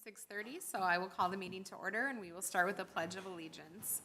6:30, so I will call the meeting to order, and we will start with the Pledge of Allegiance.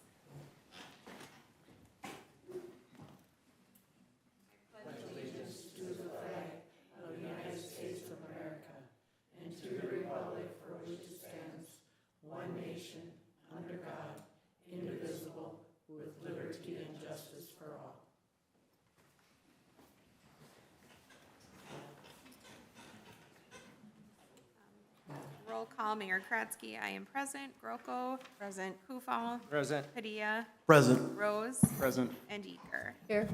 Roll call, Mayor Kratzky, I am present. Groko. Present. Kufal. Present. Padilla. Present. Rose. Present. And Eker. Here.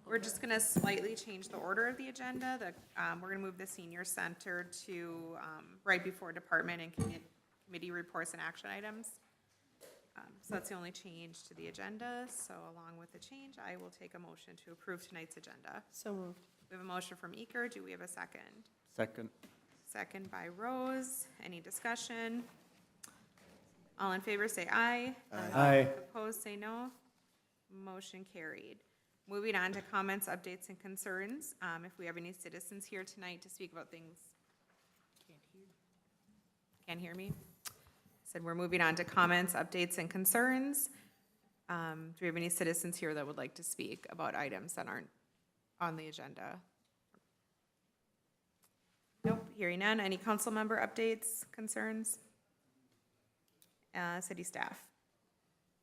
We're just gonna slightly change the order of the agenda. We're gonna move the senior center to, right before department and committee reports and action items. So that's the only change to the agenda. So along with the change, I will take a motion to approve tonight's agenda. So moved. We have a motion from Eker. Do we have a second? Second. Second by Rose. Any discussion? All in favor, say aye. Aye. Opposed, say no. Motion carried. Moving on to comments, updates, and concerns. If we have any citizens here tonight to speak about things. Can't hear me? Said we're moving on to comments, updates, and concerns. Do we have any citizens here that would like to speak about items that aren't on the agenda? Nope, hearing none. Any council member updates, concerns? City staff?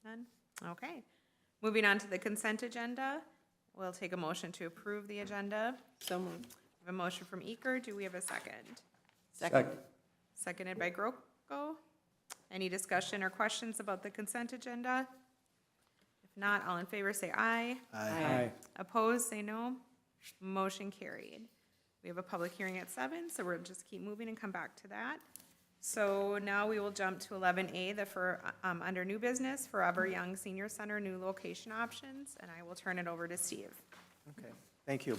None? Okay. Moving on to the consent agenda, we'll take a motion to approve the agenda. So moved. We have a motion from Eker. Do we have a second? Second. Seconded by Groko. Any discussion or questions about the consent agenda? If not, all in favor say aye. Aye. Opposed, say no. Motion carried. We have a public hearing at 7, so we'll just keep moving and come back to that. So now we will jump to 11A, under new business, Forever Young Senior Center, new location options, and I will turn it over to Steve. Okay, thank you.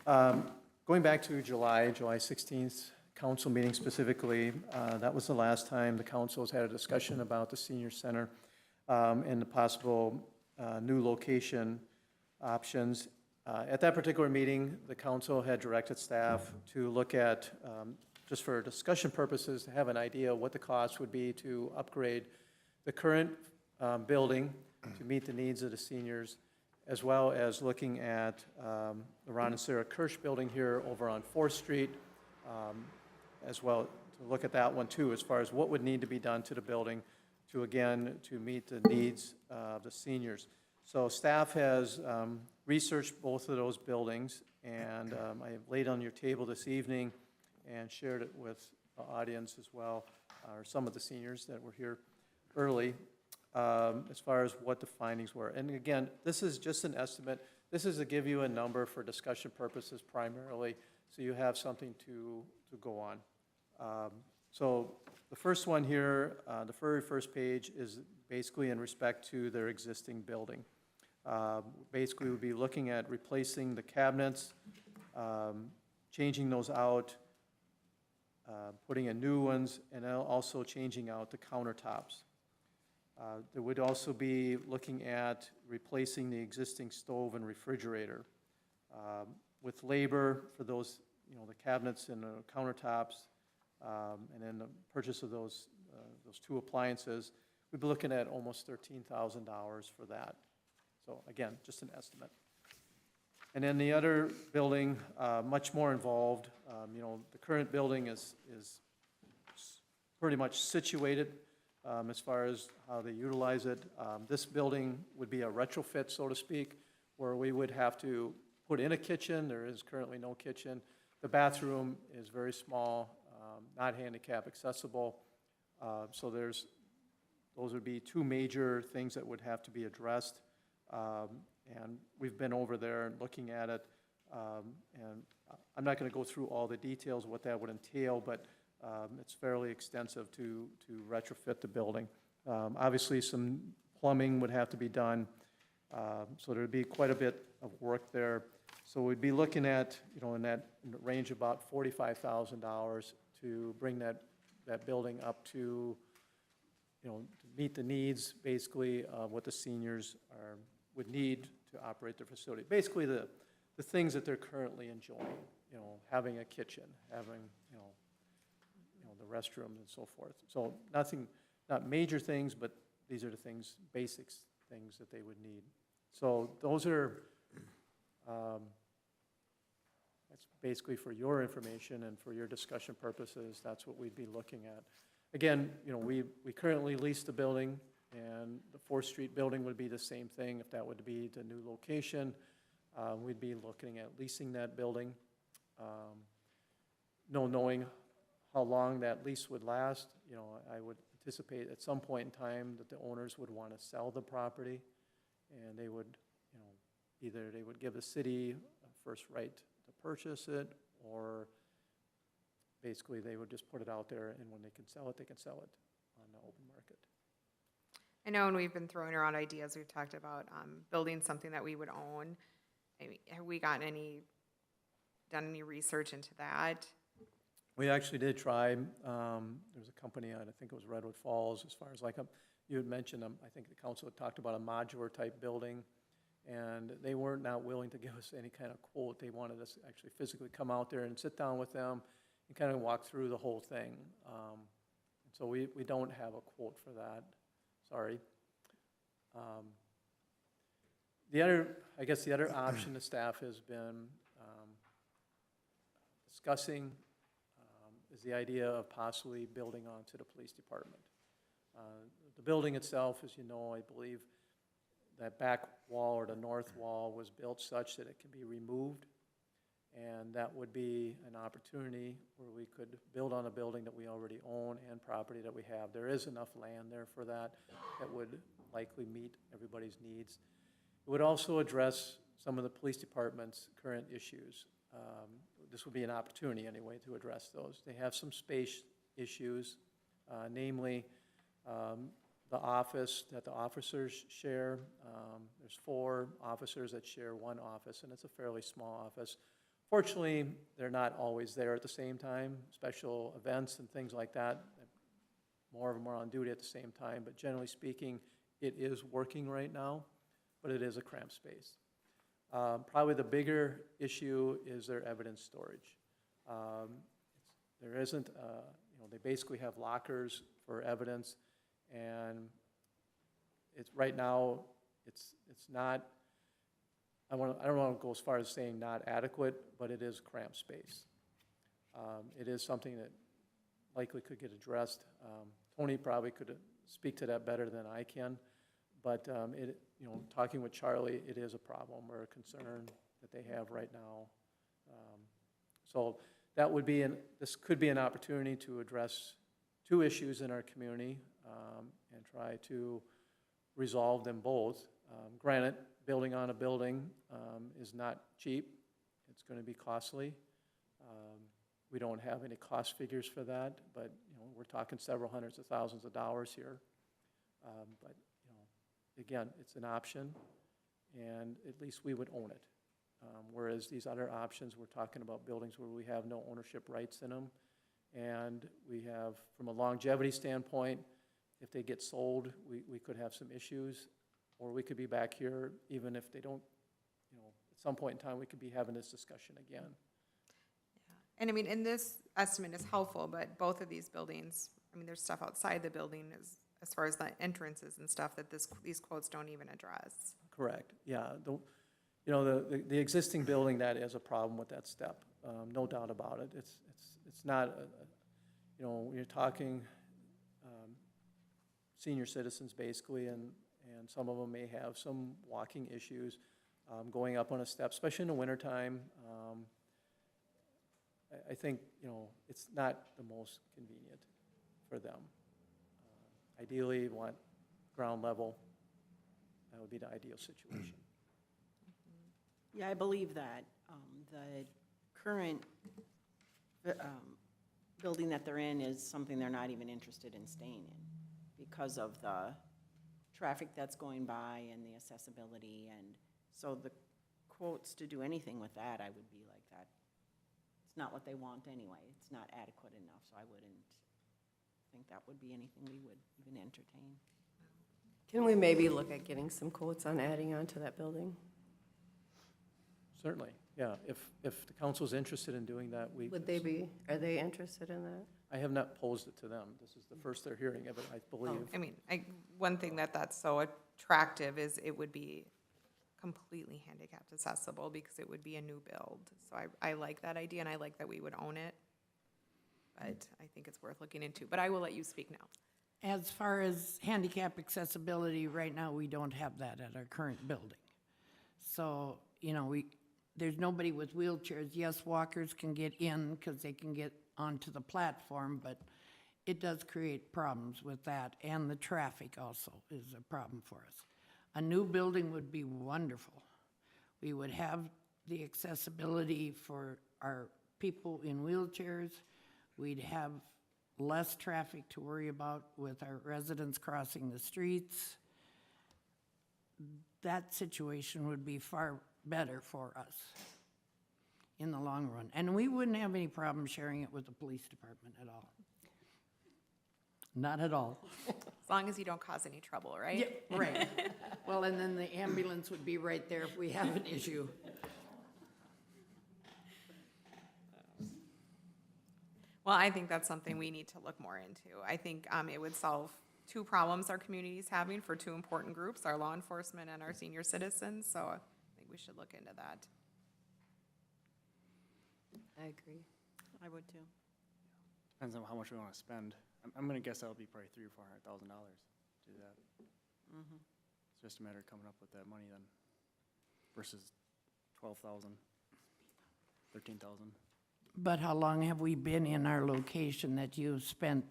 Going back to July 16th council meeting specifically, that was the last time the council has had a discussion about the senior center and the possible new location options. At that particular meeting, the council had directed staff to look at, just for discussion purposes, to have an idea of what the cost would be to upgrade the current building to meet the needs of the seniors, as well as looking at the Ron and Sarah Kirsch building here over on 4th Street, as well to look at that one too, as far as what would need to be done to the building to, again, to meet the needs of the seniors. So staff has researched both of those buildings, and I have laid on your table this evening and shared it with the audience as well, or some of the seniors that were here early, as far as what the findings were. And again, this is just an estimate. This is to give you a number for discussion purposes primarily, so you have something to go on. So the first one here, the very first page, is basically in respect to their existing building. Basically, we'll be looking at replacing the cabinets, changing those out, putting in new ones, and also changing out the countertops. There would also be looking at replacing the existing stove and refrigerator. With labor for those, the cabinets and the countertops, and then the purchase of those two appliances, we'd be looking at almost $13,000 for that. So again, just an estimate. And then the other building, much more involved. The current building is pretty much situated as far as how they utilize it. This building would be a retrofit, so to speak, where we would have to put in a kitchen. There is currently no kitchen. The bathroom is very small, not handicap accessible. So those would be two major things that would have to be addressed. And we've been over there and looking at it, and I'm not going to go through all the details of what that would entail, but it's fairly extensive to retrofit the building. Obviously, some plumbing would have to be done, so there'd be quite a bit of work there. So we'd be looking at, in the range of about $45,000 to bring that building up to, to meet the needs, basically, of what the seniors would need to operate their facility. Basically, the things that they're currently enjoying, having a kitchen, having, the restrooms and so forth. So nothing, not major things, but these are the things, basics, things that they would need. So those are, that's basically for your information and for your discussion purposes, that's what we'd be looking at. Again, you know, we currently lease the building, and the 4th Street building would be the same thing. If that would be the new location, we'd be looking at leasing that building. No knowing how long that lease would last, you know, I would anticipate at some point in time that the owners would want to sell the property, and they would, you know, either they would give the city a first right to purchase it, or basically they would just put it out there, and when they can sell it on the open market. I know when we've been throwing around ideas, we've talked about building something that we would own. I mean, have we done any research into that? We actually did try, there was a company, I think it was Redwood Falls, as far as like, you had mentioned, I think the council had talked about a modular type building, and they were not willing to give us any kind of quote. They wanted us to actually physically come out there and sit down with them and kind of walk through the whole thing. So we don't have a quote for that, sorry. I guess the other option the staff has been discussing is the idea of possibly building onto the police department. The building itself, as you know, I believe that back wall or the north wall was built such that it can be removed, and that would be an opportunity where we could build on a building that we already own and property that we have. There is enough land there for that would likely meet everybody's needs. It would also address some of the police department's current issues. This would be an opportunity anyway to address those. They have some space issues, namely the office that the officers share. There's 4 officers that share one office, and it's a fairly small office. Fortunately, they're not always there at the same time. Special events and things like that, more of them are on duty at the same time, but generally speaking, it is working right now, but it is a cramped space. Probably the bigger issue is their evidence storage. There isn't, you know, they basically have lockers for evidence, and it's right now, it's not, I don't want to go as far as saying not adequate, but it is cramped space. It is something that likely could get addressed. Tony probably could speak to that better than I can, but you know, talking with Charlie, it is a problem or a concern that they have right now. So that would be, this could be an opportunity to address 2 issues in our community and try to resolve them both. Granted, building on a building is not cheap. It's going to be costly. We don't have any cost figures for that, but you know, we're talking several hundreds of thousands of dollars here. But you know, again, it's an option, and at least we would own it. Whereas these other options, we're talking about buildings where we have no ownership rights in them, and we have, from a longevity standpoint, if they get sold, we could have some issues, or we could be back here even if they don't, you know, at some point in time, we could be having this discussion again. Yeah. And I mean, and this estimate is helpful, but both of these buildings, I mean, there's stuff outside the building as far as the entrances and stuff that these quotes don't even address. Correct, yeah. You know, the existing building, that is a problem with that step, no doubt about it. It's not, you know, when you're talking senior citizens basically, and some of them may have some walking issues, going up on a step, especially in the wintertime. I think, you know, it's not the most convenient for them. Ideally, you want ground level. That would be the ideal situation. Yeah, I believe that. The current building that they're in is something they're not even interested in staying in because of the traffic that's going by and the accessibility. And so the quotes to do anything with that, I would be like that. It's not what they want anyway. It's not adequate enough, so I wouldn't think that would be anything we would even entertain. Can we maybe look at getting some quotes on adding on to that building? Certainly. Yeah, if the council's interested in doing that, Are they interested in that? I have not posed it to them. This is the first they're hearing of it, I believe. I mean, one thing that's so attractive is it would be completely handicapped accessible because it would be a new build. So I like that idea and I like that we would own it. But I think it's worth looking into, but I will let you speak now. As far as handicap accessibility, right now, we don't have that at our current building. So, you know, there's nobody with wheelchairs. Yes, walkers can get in because they can get onto the platform, but it does create problems with that, and the traffic also is a problem for us. A new building would be wonderful. We would have the accessibility for our people in wheelchairs. We'd have less traffic to worry about with our residents crossing the streets. That situation would be far better for us in the long run. And we wouldn't have any problem sharing it with the police department at all. Not at all. As long as you don't cause any trouble, right? Yeah, right. Well, and then the ambulance would be right there if we have an issue. Well, I think that's something we need to look more into. I think it would solve two problems our community's having for two important groups, our law enforcement and our senior citizens, so I think we should look into that. I agree. I would too. Depends on how much we want to spend. I'm gonna guess that'll be probably $300,000 or $400,000 to do that. It's just a matter of coming up with that money then versus 12,000, 13,000. But how long have we been in our location that you've spent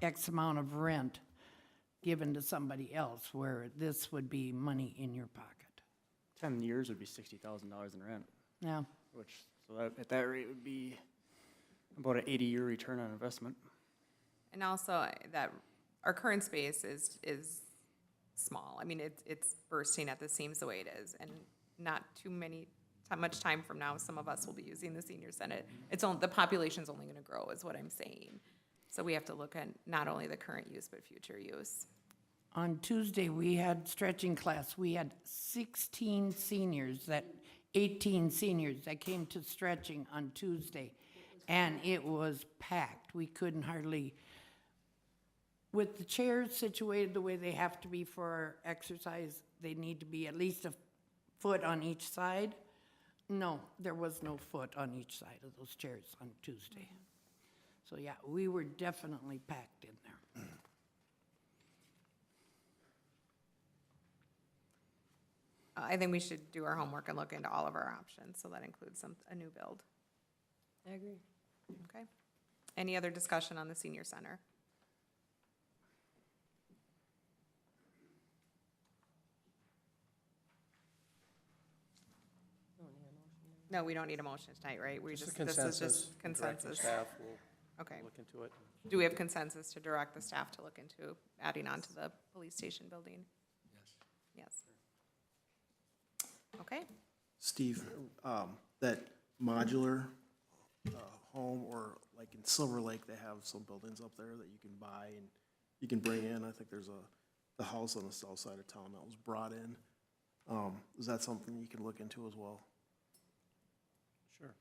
X amount of rent given to somebody else, where this would be money in your pocket? 10 years would be $60,000 in rent, Yeah, which, so that, at that rate would be about an 80-year return on investment. And also that our current space is small. I mean, it's bursting at the seams the way it is, and not much time from now, some of us will be using the senior center. The population's only gonna grow, is what I'm saying. So we have to look at not only the current use, but future use. on Tuesday, we had stretching class. We had 18 seniors that came to stretching on Tuesday, and it was packed. We couldn't hardly, with the chairs situated the way they have to be for our exercise, they need to be at least a foot on each side. No, there was no foot on each side of those chairs on Tuesday. So yeah, we were definitely packed in there. I think we should do our homework and look into all of our options, so that includes a new build. I agree. Okay. Any other discussion on the senior center? No, we don't need a motion tonight, right? We Just a this is just consensus. Directing consensus. Staff will Okay. look into it. Do we have consensus to direct the staff to look into adding on to the police station building? Yes. Okay. Steve, that modular home, or like in Silver Lake, they have some buildings up there that you can buy and you can bring in. I think there's the house on the south side of town that was brought in. Is that something you can look into as well? Sure.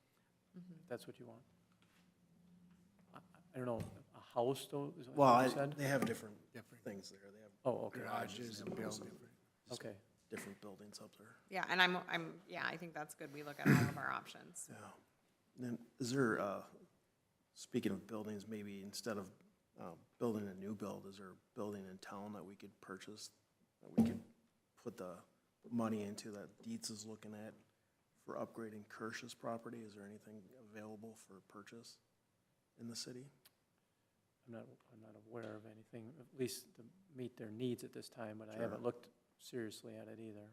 That's what you want. I don't know, a house though, is Well, what you said? they have different things there. They have Oh, okay, Garages and buildings. okay. different buildings up there. Yeah, and I think that's good. We look at all of our options. Yeah. Then, is there, speaking of buildings, maybe instead of building a new build, is there a building in town that we could purchase, that we could put the money into, that Dietz is looking at for upgrading Kirsch's property? Is there anything available for purchase in the city? I'm not aware of anything, at least to meet their needs at this time, but I haven't looked seriously at it either.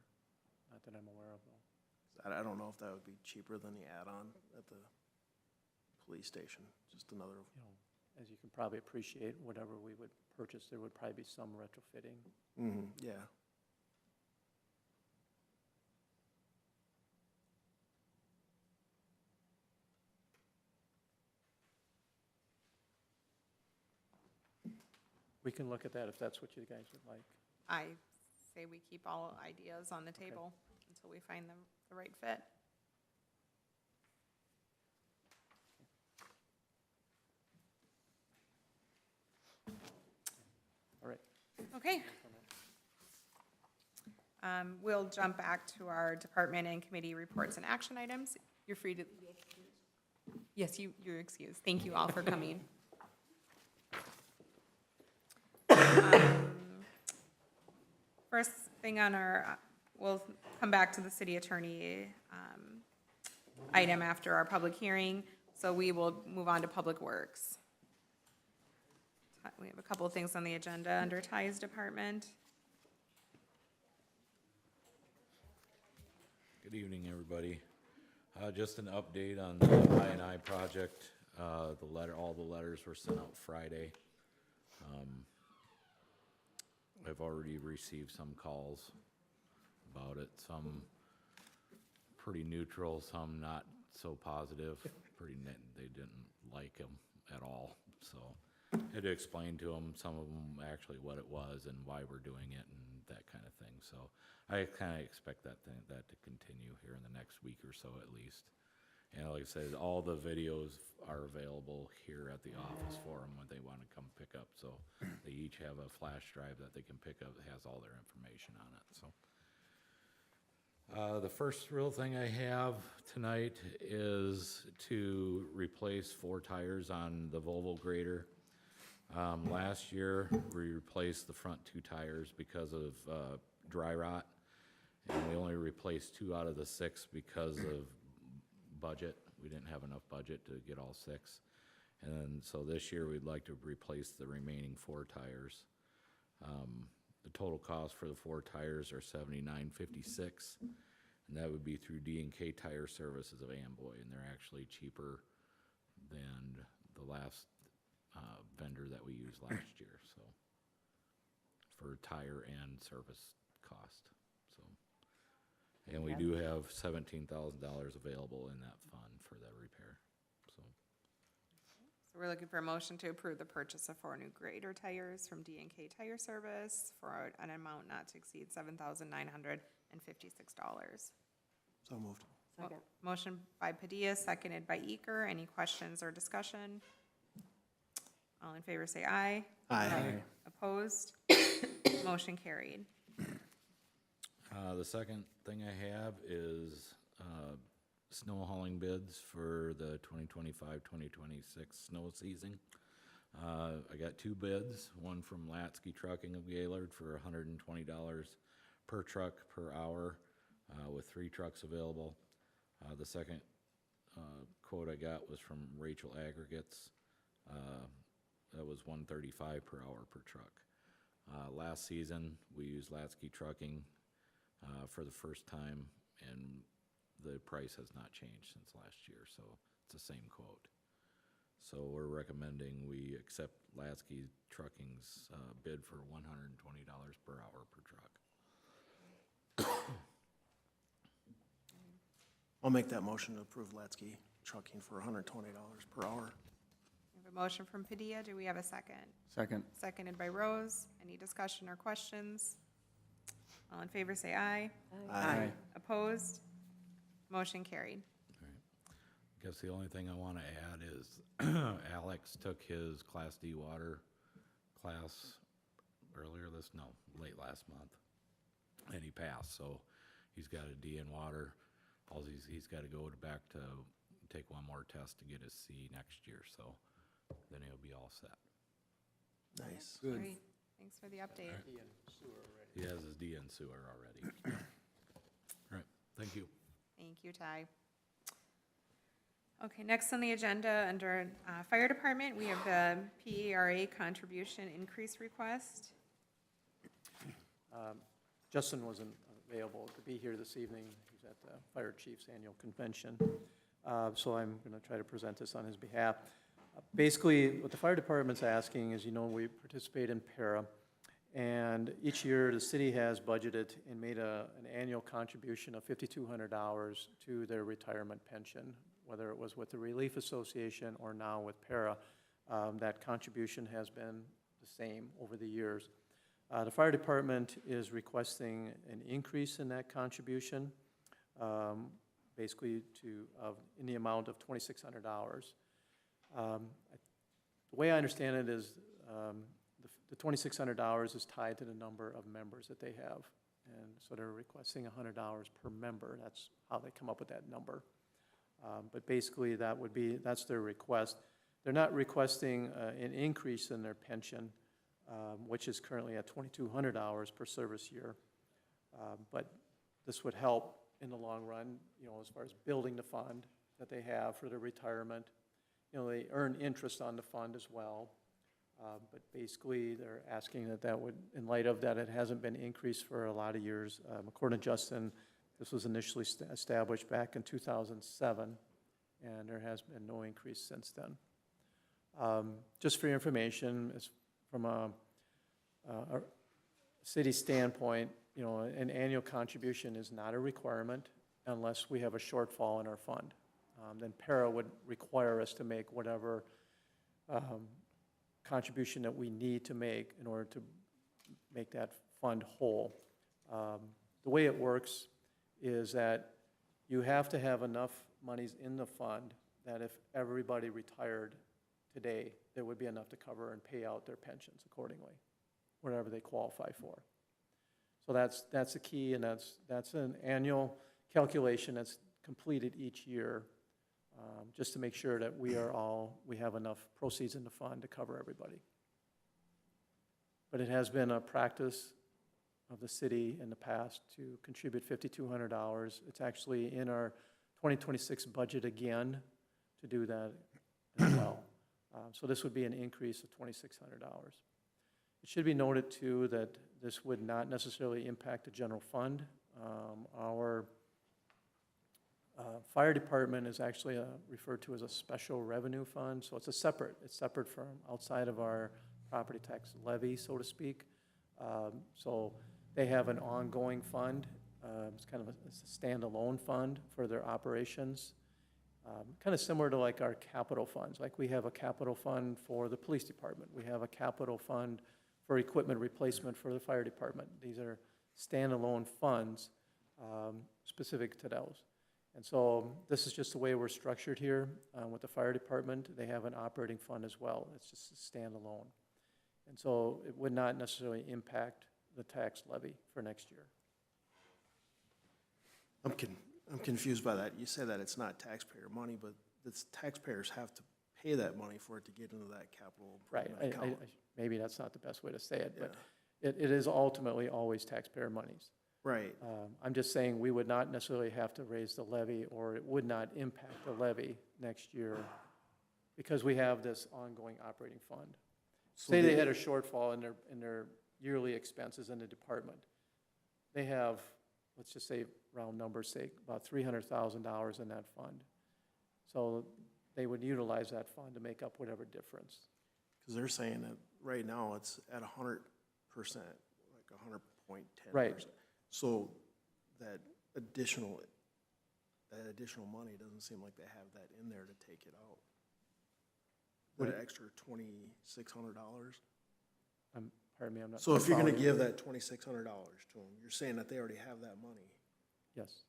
Not that I'm aware of, though. I don't know if that would be cheaper than the add-on at the police station, just another. You know, as you can probably appreciate, whatever we would purchase, there would probably be some retrofitting. Yeah. We can look at that if that's what you guys would like. I say we keep all ideas on the table until we find the right fit. Okay. We'll jump back to our department and committee reports and action items. You're free to. Yes, you're excused. Thank you all for coming. First thing on our, we'll come back to the city attorney item after our public hearing, so we will move on to Public Works. We have a couple of things on the agenda under Ty's department. Good evening, everybody. Just an update on the I&I project. All the letters were sent out Friday. I've already received some calls about it, some pretty neutral, some not so positive, they didn't like them at all, so I had to explain to them, some of them actually what it was and why we're doing it and that kind of thing, so I kind of expect that to continue here in the next week or so at least. And like I said, all the videos are available here at the office for them when they want to come pick up. So they each have a flash drive that they can pick up that has all their information on it. So the first real thing I have tonight is to replace 4 tires on the Volvo grader. Last year, we replaced the front 2 tires because of dry rot. And we only replaced 2 out of the 6 because of budget. We didn't have enough budget to get all 6. And so this year we'd like to replace the remaining 4 tires. The total cost for the 4 tires are $79.56, and that would be through D&K Tire Services of Amboy, and they're actually cheaper than the last vendor that we used last year, so for tire and service cost. So, and we do have $17,000 available in that fund for that repair. So we're looking for a motion to approve the purchase of 4 new grader tires from D&K Tire Service for an amount not to exceed $7,956. So moved. Second. Motion by Padilla, seconded by Eker. Any questions or discussion? All in favor say aye. Aye. Opposed? Motion carried. the second thing I have is snow hauling bids for the 2025-2026 snow season. I got 2 bids, one from Latsky Trucking of Gaylord for $120 per truck per hour, with 3 trucks available. The second quote I got was from Rachel Aggregates. That was $135 per hour per truck. Last season, we used Latsky Trucking for the first time, and the price has not changed since last year, so it's the same quote. So we're recommending we accept Latsky Trucking's bid for $120 per hour per truck. I'll make that motion to approve Latsky Trucking for $120 per hour. We have a motion from Padilla. Do we have a second? Second. Seconded by Rose. Any discussion or questions? All in favor say aye. Aye. Opposed? Motion carried. Guess the only thing I want to add is Alex took his Class D water class late last month, and he passed, so he's got a D in water. He's got to go back to take one more test to get his C next year, so then he'll be all set. Nice. Good. Great. Thanks for the update. He has his D in sewer already. All right, thank you. Thank you, Ty. Okay, next on the agenda, under Fire Department, we have the PERA contribution increase request. Justin wasn't available to be here this evening. He's at the Fire Chief's Annual Convention. So I'm going to try to present this on his behalf. Basically, what the Fire Department's asking is, we participate in PERA, and each year the city has budgeted and made an annual contribution of $5,200 to their retirement pension, whether it was with the Relief Association or now with PERA. That contribution has been the same over the years. The Fire Department is requesting an increase in that contribution, basically in the amount of $2,600. The way I understand it is the $2,600 is tied to the number of members that they have. And so they're requesting $100 per member. That's how they come up with that number. But basically, that's their request. They're not requesting an increase in their pension, which is currently at $2,200 per service year. But this would help in the long run, as far as building the fund that they have for their retirement. They earn interest on the fund as well. But basically, they're asking that would, in light of that, it hasn't been increased for a lot of years. According to Justin, this was initially established back in 2007, and there has been no increase since then. Just for your information, from a city standpoint, an annual contribution is not a requirement unless we have a shortfall in our fund. Then para would require us to make whatever contribution that we need to make in order to make that fund whole. The way it works is that you have to have enough monies in the fund that if everybody retired today, there would be enough to cover and pay out their pensions accordingly, whatever they qualify for. So that's the key, and that's an annual calculation that's completed each year, just to make sure that we have enough proceeds in the fund to cover everybody. But it has been a practice of the city in the past to contribute $5,200. It's actually in our 2026 budget again to do that as well. So this would be an increase of $2,600. It should be noted, too, that this would not necessarily impact the general fund. Our fire department is actually referred to as a special revenue fund, so it's separate from outside of our property tax levy, so to speak. So they have an ongoing fund. It's kind of it's a standalone fund for their operations. Kind of similar to like our capital funds. Like we have a capital fund for the police department. We have a capital fund for equipment replacement for the fire department. These are standalone funds specific to those. And so this is just the way we're structured here with the fire department. They have an operating fund as well. It's just a standalone. And so it would not necessarily impact the tax levy for next year. I'm confused by that. You say that it's not taxpayer money, but it's taxpayers have to pay that money for it to get into that capital Right. improvement account. Maybe that's not the best way to say it, but Yeah. it is ultimately always taxpayer monies. Right. I'm just saying we would not necessarily have to raise the levy, or it would not impact the levy next year because we have this ongoing operating fund. So Say they had a shortfall in their yearly expenses in the department. They have, let's just say round numbers sake, about $300,000 in that fund. So they would utilize that fund to make up whatever difference. Because they're saying that right now it's at 100%, like 100.10%. Right. So that additional money doesn't seem like they have that in there to take it out. That extra $2,600. Pardon me, I'm not. So if you're gonna following. give that $2,600 to them, you're saying that they already have that money. Yes,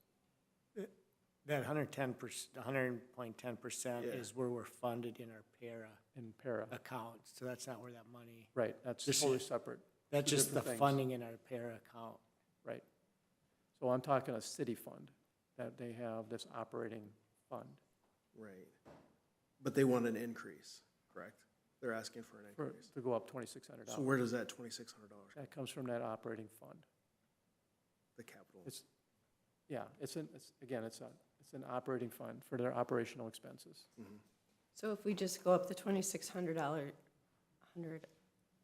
That 100.10% Yeah. is where we're funded in our para in para, account, so that's not where that money, right, that's This- totally separate, that's Two just the different things. funding in our para account. right. So I'm talking a city fund, that they have this operating fund. Right. But they want an increase, correct? They're asking for an For, increase. to go up $2,600. So where does that $2,600 come? That comes from that operating fund. The capital? It's, yeah, it's an operating fund for their operational expenses. Mhm. So if we just go up the $2,600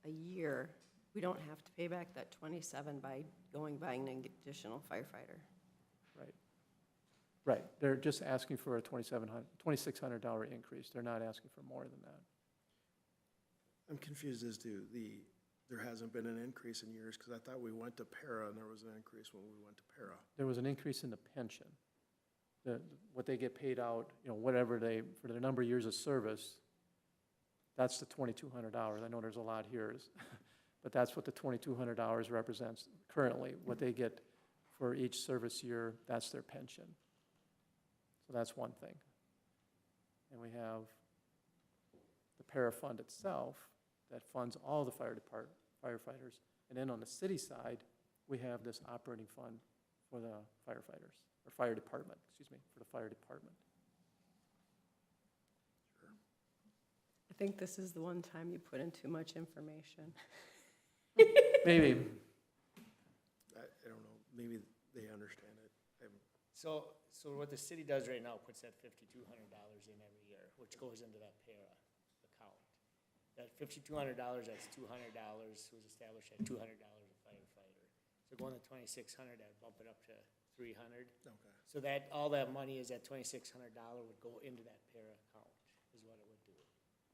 a year, we don't have to pay back that 27 by buying an additional firefighter. Right. Right, they're just asking for a $2,600 increase. They're not asking for more than that. I'm confused as to there hasn't been an increase in years, because I thought we went to para and there was an increase when we went to para. There was an increase in the pension. What they get paid out, whatever for their number of years of service, that's the $2,200. I know there's a lot here, but that's what the $2,200 represents currently. What they get for each service year, that's their pension. So that's one thing. And we have the para fund itself that funds all the firefighters. And then on the city side, we have this operating fund for the firefighters, or fire department, excuse me, for the fire department. I think this is the one time you put in too much information. Maybe, I don't know, maybe they understand it. So what the city does right now, puts that $5,200 in every year, which goes into that para account. That $5,200, that's $200, was established at $200 a firefighter. So going to 2,600, that'd bump it up to 300. Okay. So that, all that money is that $2,600 would go into that para account, is what it would do,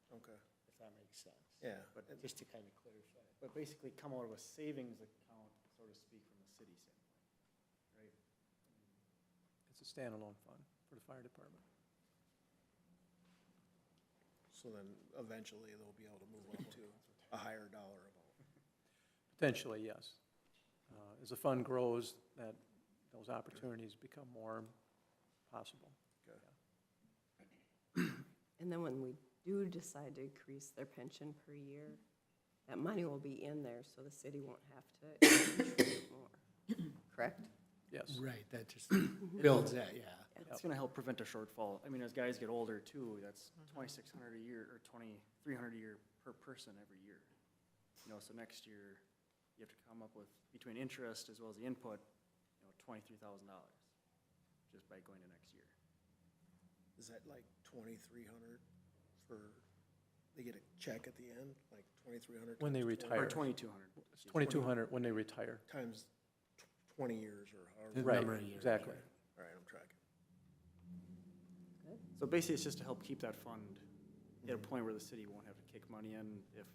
Okay, if that makes sense. yeah. But just to kind of clarify. But basically come out of a savings account, so to speak, from the city standpoint, right? it's a standalone fund for the fire department. So then eventually they'll be able to move up to a higher dollar amount. Potentially, yes. As the fund grows, those opportunities become more possible. And then when we do decide to increase their pension per year, that money will be in there, so the city won't have to contribute more. Correct? Yes. Right, that just builds that, yeah. It's gonna help prevent a shortfall. I mean, as guys get older too, that's 2,600 a year, or 2,300 a year per person every year. You know, so next year, you have to come up with, between interest as well as the input, $23,000, just by going to next year. Is that like 2,300 for, they get a check at the end, like 2,300? When they retire. Or 2,200. It's 2,200 when they retire. Times 20 years or however. The Right, number of years. exactly. All right, I'm tracking. So basically, it's just to help keep that fund at a point where the city won't have to kick money in if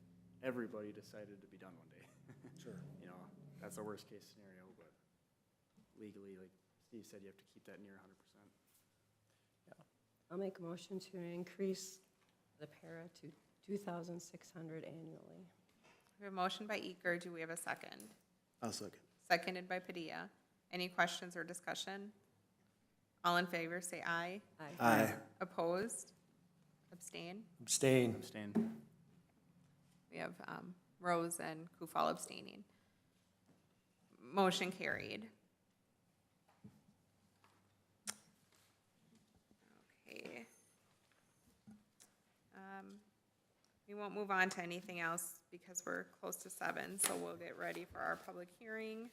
everybody decided to be done one day. Sure. You know, that's the worst case scenario, but legally, like Steve said, you have to keep that near 100%. I'll make a motion to increase the para to 2,600 annually. We have a motion by Eker. Do we have a second? I'll second. Seconded by Padilla. Any questions or discussion? All in favor, say aye. Aye. Opposed? Abstain? Abstain. Abstain. We have Rose and Kufal abstaining. Motion carried. Okay. We won't move on to anything else because we're close to 7, so we'll get ready for our public hearing.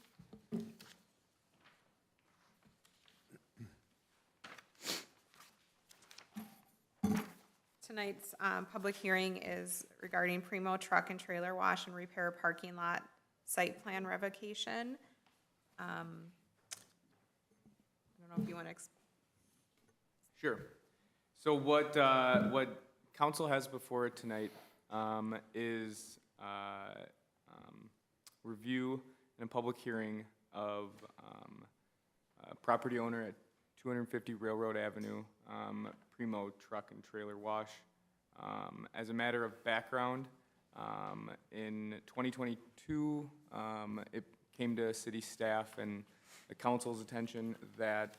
Tonight's public hearing is regarding Primo Truck and Trailer Wash and Repair Parking Lot Site Plan Revocation. I don't know if you want to, Sure. So what council has before it tonight is review and a public hearing of a property owner at 250 Railroad Avenue, Primo Truck and Trailer Wash. As a matter of background, in 2022, it came to city staff and the council's attention that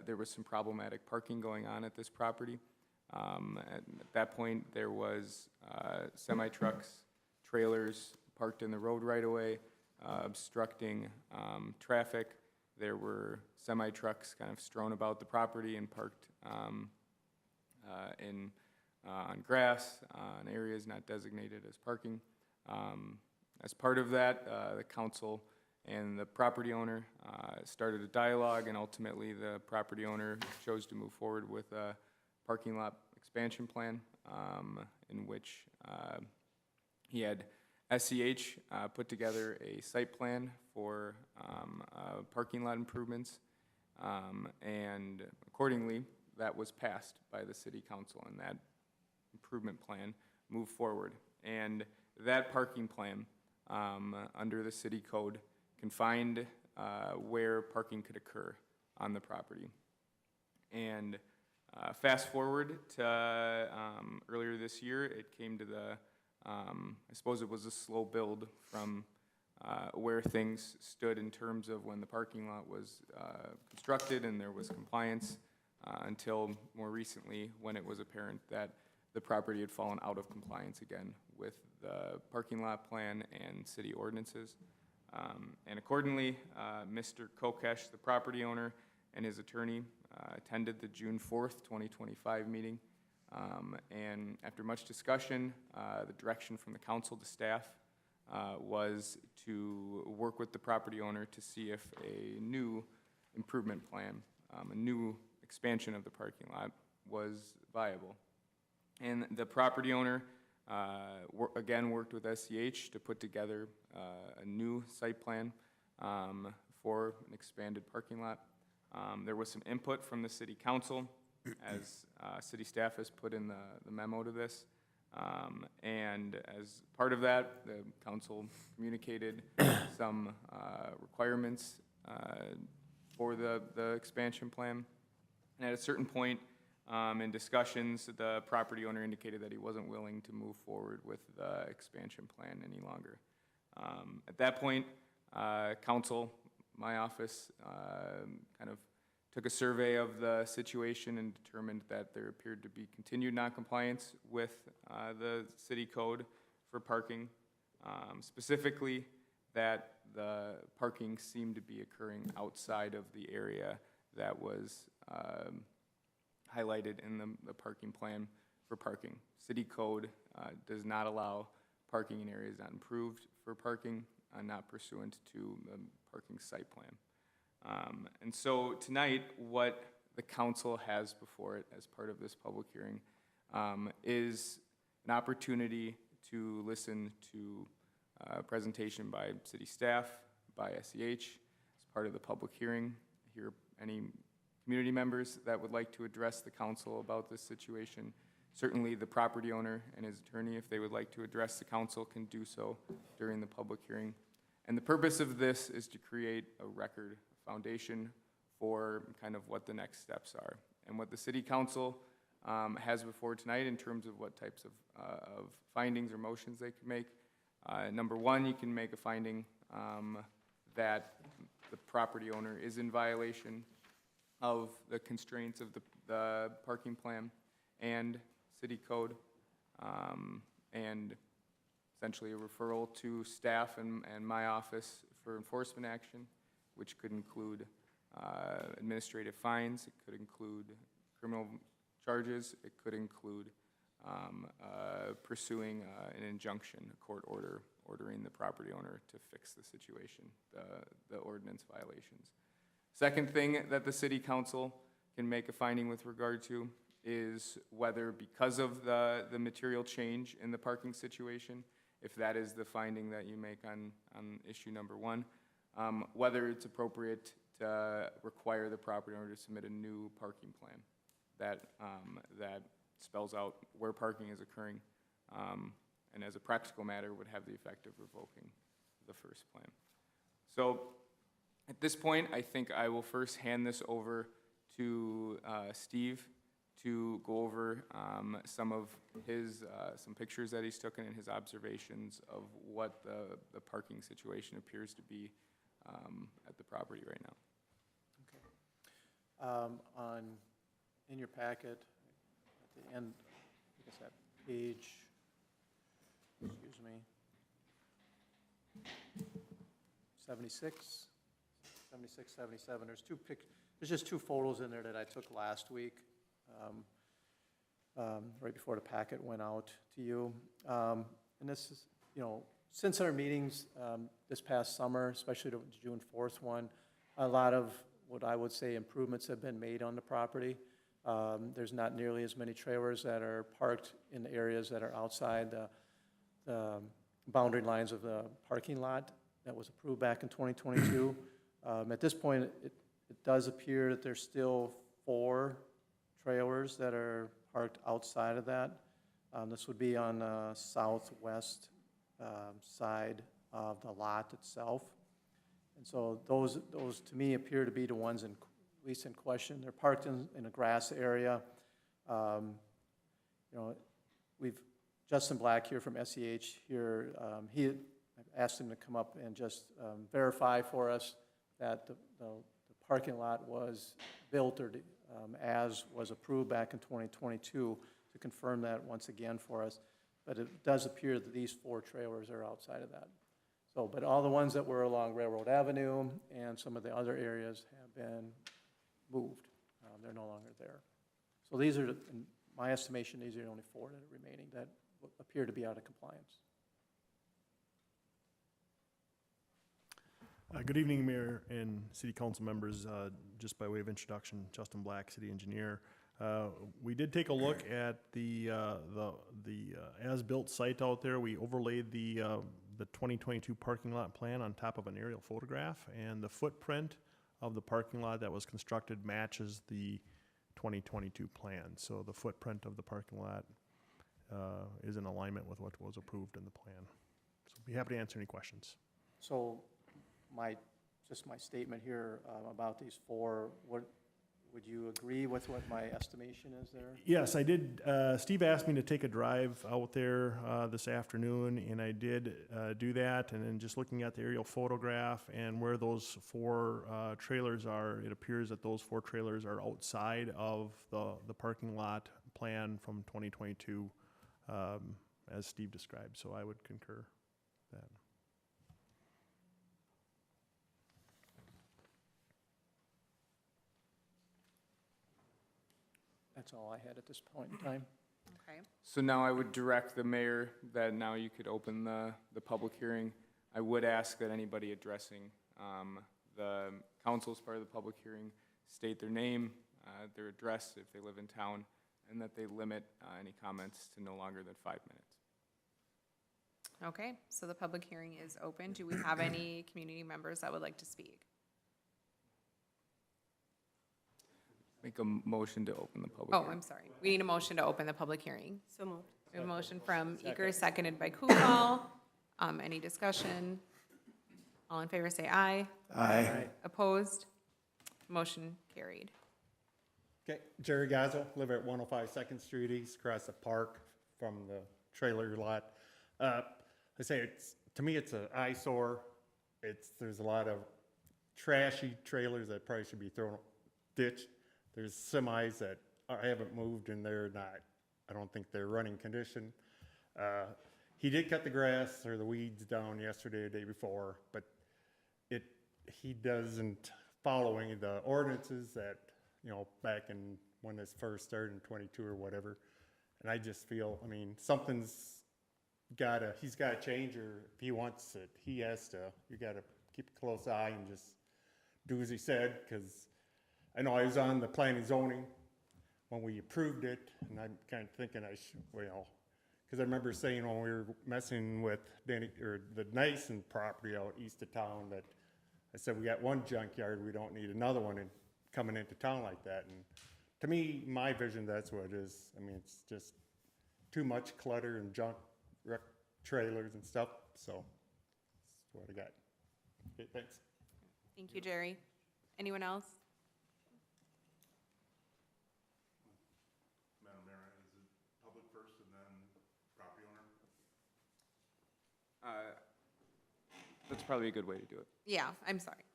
there was some problematic parking going on at this property. At that point, there was semi-trucks, trailers parked in the road right away, obstructing traffic. There were semi-trucks kind of strewn about the property and parked on grass, on areas not designated as parking. As part of that, the council and the property owner started a dialogue, and ultimately the property owner chose to move forward with a parking lot expansion plan in which he had SCH put together a site plan for parking lot improvements, and accordingly, that was passed by the city council, and that improvement plan moved forward. And that parking plan, under the city code, confined where parking could occur on the property. And fast forward to earlier this year, it came to the, I suppose it was a slow build from where things stood in terms of when the parking lot was constructed and there was compliance until more recently when it was apparent that the property had fallen out of compliance again with the parking lot plan and city ordinances. And accordingly, Mr. Kokesh, the property owner, and his attorney attended the June 4th, 2025 meeting. And after much discussion, the direction from the council to staff was to work with the property owner to see if a new improvement plan, a new expansion of the parking lot was viable. And the property owner, again, worked with SCH to put together a new site plan for an expanded parking lot. There was some input from the city council, as city staff has put in the memo to this. And as part of that, the council communicated some requirements for the expansion plan. And at a certain point in discussions, the property owner indicated that he wasn't willing to move forward with the expansion plan any longer. At that point, council, my office, kind of took a survey of the situation and determined that there appeared to be continued noncompliance with the city code for parking, specifically that the parking seemed to be occurring outside of the area that was highlighted in the parking plan for parking. City code does not allow parking in areas not improved for parking, not pursuant to the parking site plan. And so tonight, what the council has before it as part of this public hearing is an opportunity to listen to a presentation by city staff, by SEH, as part of the public hearing, hear any community members that would like to address the council about this situation. Certainly the property owner and his attorney, if they would like to address the council, can do so during the public hearing. And the purpose of this is to create a record foundation for kind of what the next steps are. And what the city council has before tonight in terms of what types of findings or motions they can make. Number one, you can make a finding that the property owner is in violation of the constraints of the parking plan and city code, and essentially a referral to staff and my office for enforcement action, which could include administrative fines, it could include criminal charges, it could include pursuing an injunction, a court order, ordering the property owner to fix the situation, the ordinance violations. Second thing that the city council can make a finding with regard to is whether, because of the material change in the parking situation, if that is the finding that you make on issue number one, whether it's appropriate to require the property owner to submit a new parking plan that spells out where parking is occurring, and as a practical matter would have the effect of revoking the first plan. So at this point, I think I will first hand this over to Steve to go over some of his, some pictures that he's taken and his observations of what the parking situation appears to be at the property right now. Okay. In your packet, at the end, I guess that page, excuse me, 76, 77, there's just two photos in there that I took last week, right before the packet went out to you. And this is, since our meetings this past summer, especially the June 4th one, a lot of what I would say improvements have been made on the property. There's not nearly as many trailers that are parked in areas that are outside the boundary lines of the parking lot that was approved back in 2022. At this point, it does appear that there's still 4 trailers that are parked outside of that. This would be on the southwest side of the lot itself. And so those to me appear to be the ones at least in question. They're parked in a grass area. We've, Justin Black here from SEH here, I've asked him to come up and just verify for us that the parking lot was built or as was approved back in 2022. to confirm that once again for us. But it does appear that these 4 trailers are outside of that. So, but all the ones that were along Railroad Avenue and some of the other areas have been moved. They're no longer there. So these are, in my estimation, these are the only 4 that are remaining that appear to be out of compliance. Good evening, Mayor and City Council members. Just by way of introduction, Justin Black, City Engineer. We did take a look at the as-built site out there. We overlaid the 2022 parking lot plan on top of an aerial photograph, and the footprint of the parking lot that was constructed matches the 2022 plan. So the footprint of the parking lot is in alignment with what was approved in the plan. So I'd be happy to answer any questions. So just my statement here about these 4, would you agree with what my estimation is there? Yes, I did. Steve asked me to take a drive out there this afternoon, and I did do that. And then just looking at the aerial photograph and where those 4 trailers are, it appears that those 4 trailers are outside of the parking lot plan from 2022, as Steve described. So I would concur with that. That's all I had at this point in time. Okay. So now I would direct the mayor that now you could open the public hearing. I would ask that anybody addressing the council's part of the public hearing state their name, their address if they live in town, and that they limit any comments to no longer than 5 minutes. Okay, so the public hearing is open. Do we have any community members that would like to speak? Make a motion to open the public Oh, hearing. I'm sorry. We need a motion to open the public hearing. So moved. We have a motion from Eager, seconded by Kukal. Any discussion? All in favor, say aye. Aye. Opposed? Motion carried. Okay, Jerry Gazel, live at 105 Second Street East, across the park from the trailer lot. I say to me, it's an eyesore. There's a lot of trashy trailers that probably should be thrown, ditched. There's semis that I haven't moved and I don't think they're running condition. He did cut the grass or the weeds down yesterday or the day before, but he doesn't following the ordinances that, back in when this first started in 22 or whatever. And I just feel, he's gotta change, or if he wants it, you gotta keep a close eye and just do as he said, because I know I was on the planning and zoning when we approved it, and I'm kind of thinking because I remember saying when we were messing with the Nyson property out east of town, that I said, we got one junkyard, we don't need another one coming into town like that. And to me, my vision, that's what it is. It's just too much clutter and junk, wreck trailers and stuff, so that's what I got. Okay, thanks. Thank you, Jerry. Anyone else? Madam Mayor, is it public first and then property owner? That's probably a good way to do it. Yeah, I'm sorry.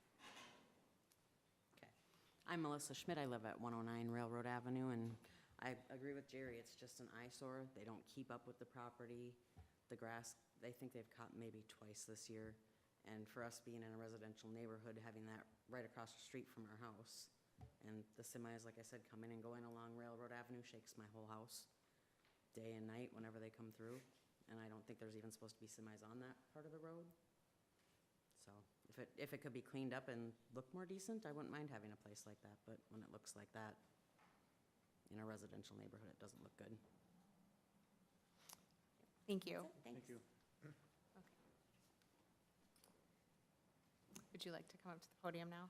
Okay. I'm Melissa Schmidt. I live at 109 Railroad Avenue, and I agree with Jerry. It's just an eyesore. They don't keep up with the property. The grass, they think they've cut maybe twice this year. And for us being in a residential neighborhood, having that right across the street from our house, and the semis, like I said, coming and going along Railroad Avenue shakes my whole house day and night whenever they come through. And I don't think there's even supposed to be semis on that part of the road. So if it could be cleaned up and look more decent, I wouldn't mind having a place like that. But when it looks like that in a residential neighborhood, it doesn't look good. Thank you. Thanks. Thank you. Would you like to come up to the podium now?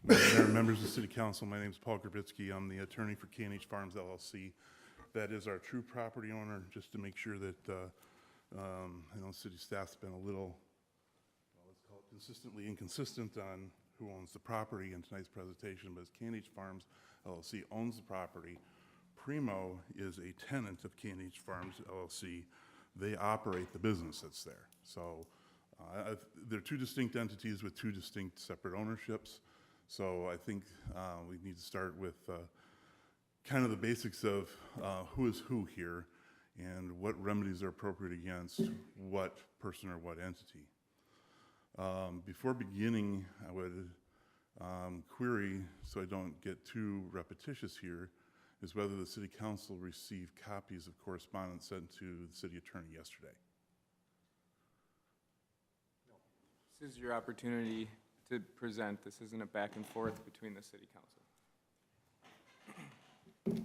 Mayor, members of the City Council, my name is Paul Grabitsky. I'm the attorney for K&H Farms LLC. That is our true property owner, just to make sure that, I know city staff's been a little, let's call it consistently inconsistent on who owns the property in tonight's presentation, but it's K&H Farms LLC owns the property. Primo is a tenant of K&H Farms LLC. They operate the business that's there. So they're two distinct entities with two distinct separate ownerships. So I think we need to start with kind of the basics of who is who here and what remedies are appropriate against what person or what entity. Before beginning, I would query, so I don't get too repetitious here, is whether the city council received copies of correspondence sent to the city attorney yesterday. This is your opportunity to present. This isn't a back and forth between the city council.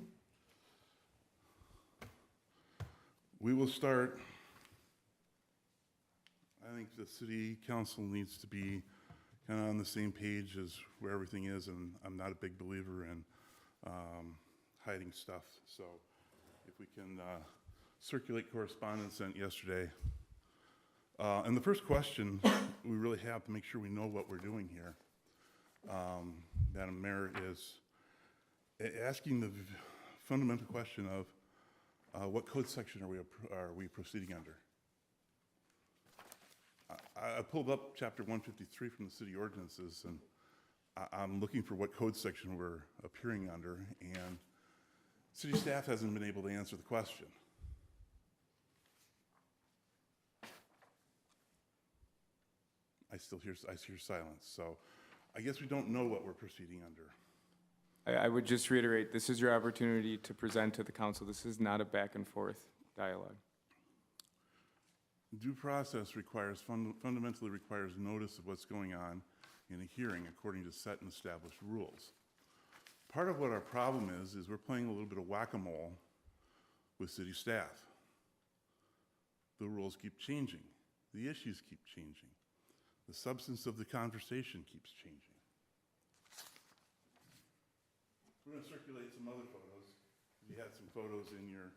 We will start. I think the city council needs to be kind of on the same page as where everything is, and I'm not a big believer in hiding stuff. So if we can circulate correspondence sent yesterday. And the first question we really have to make sure we know what we're doing here, Madam Mayor, is asking the fundamental question of what code section are we proceeding under? I pulled up chapter 153 from the city ordinances, and I'm looking for what code section we're appearing under, and city staff hasn't been able to answer the question. I hear silence, so I guess we don't know what we're proceeding under. I would just reiterate, this is your opportunity to present to the council. This is not a back and forth dialogue. Due process fundamentally requires notice of what's going on in a hearing according to set and established rules. Part of what our problem is we're playing a little bit of whack-a-mole with city staff. The rules keep changing. The issues keep changing. The substance of the conversation keeps changing. We're going to circulate some other photos. You had some photos in your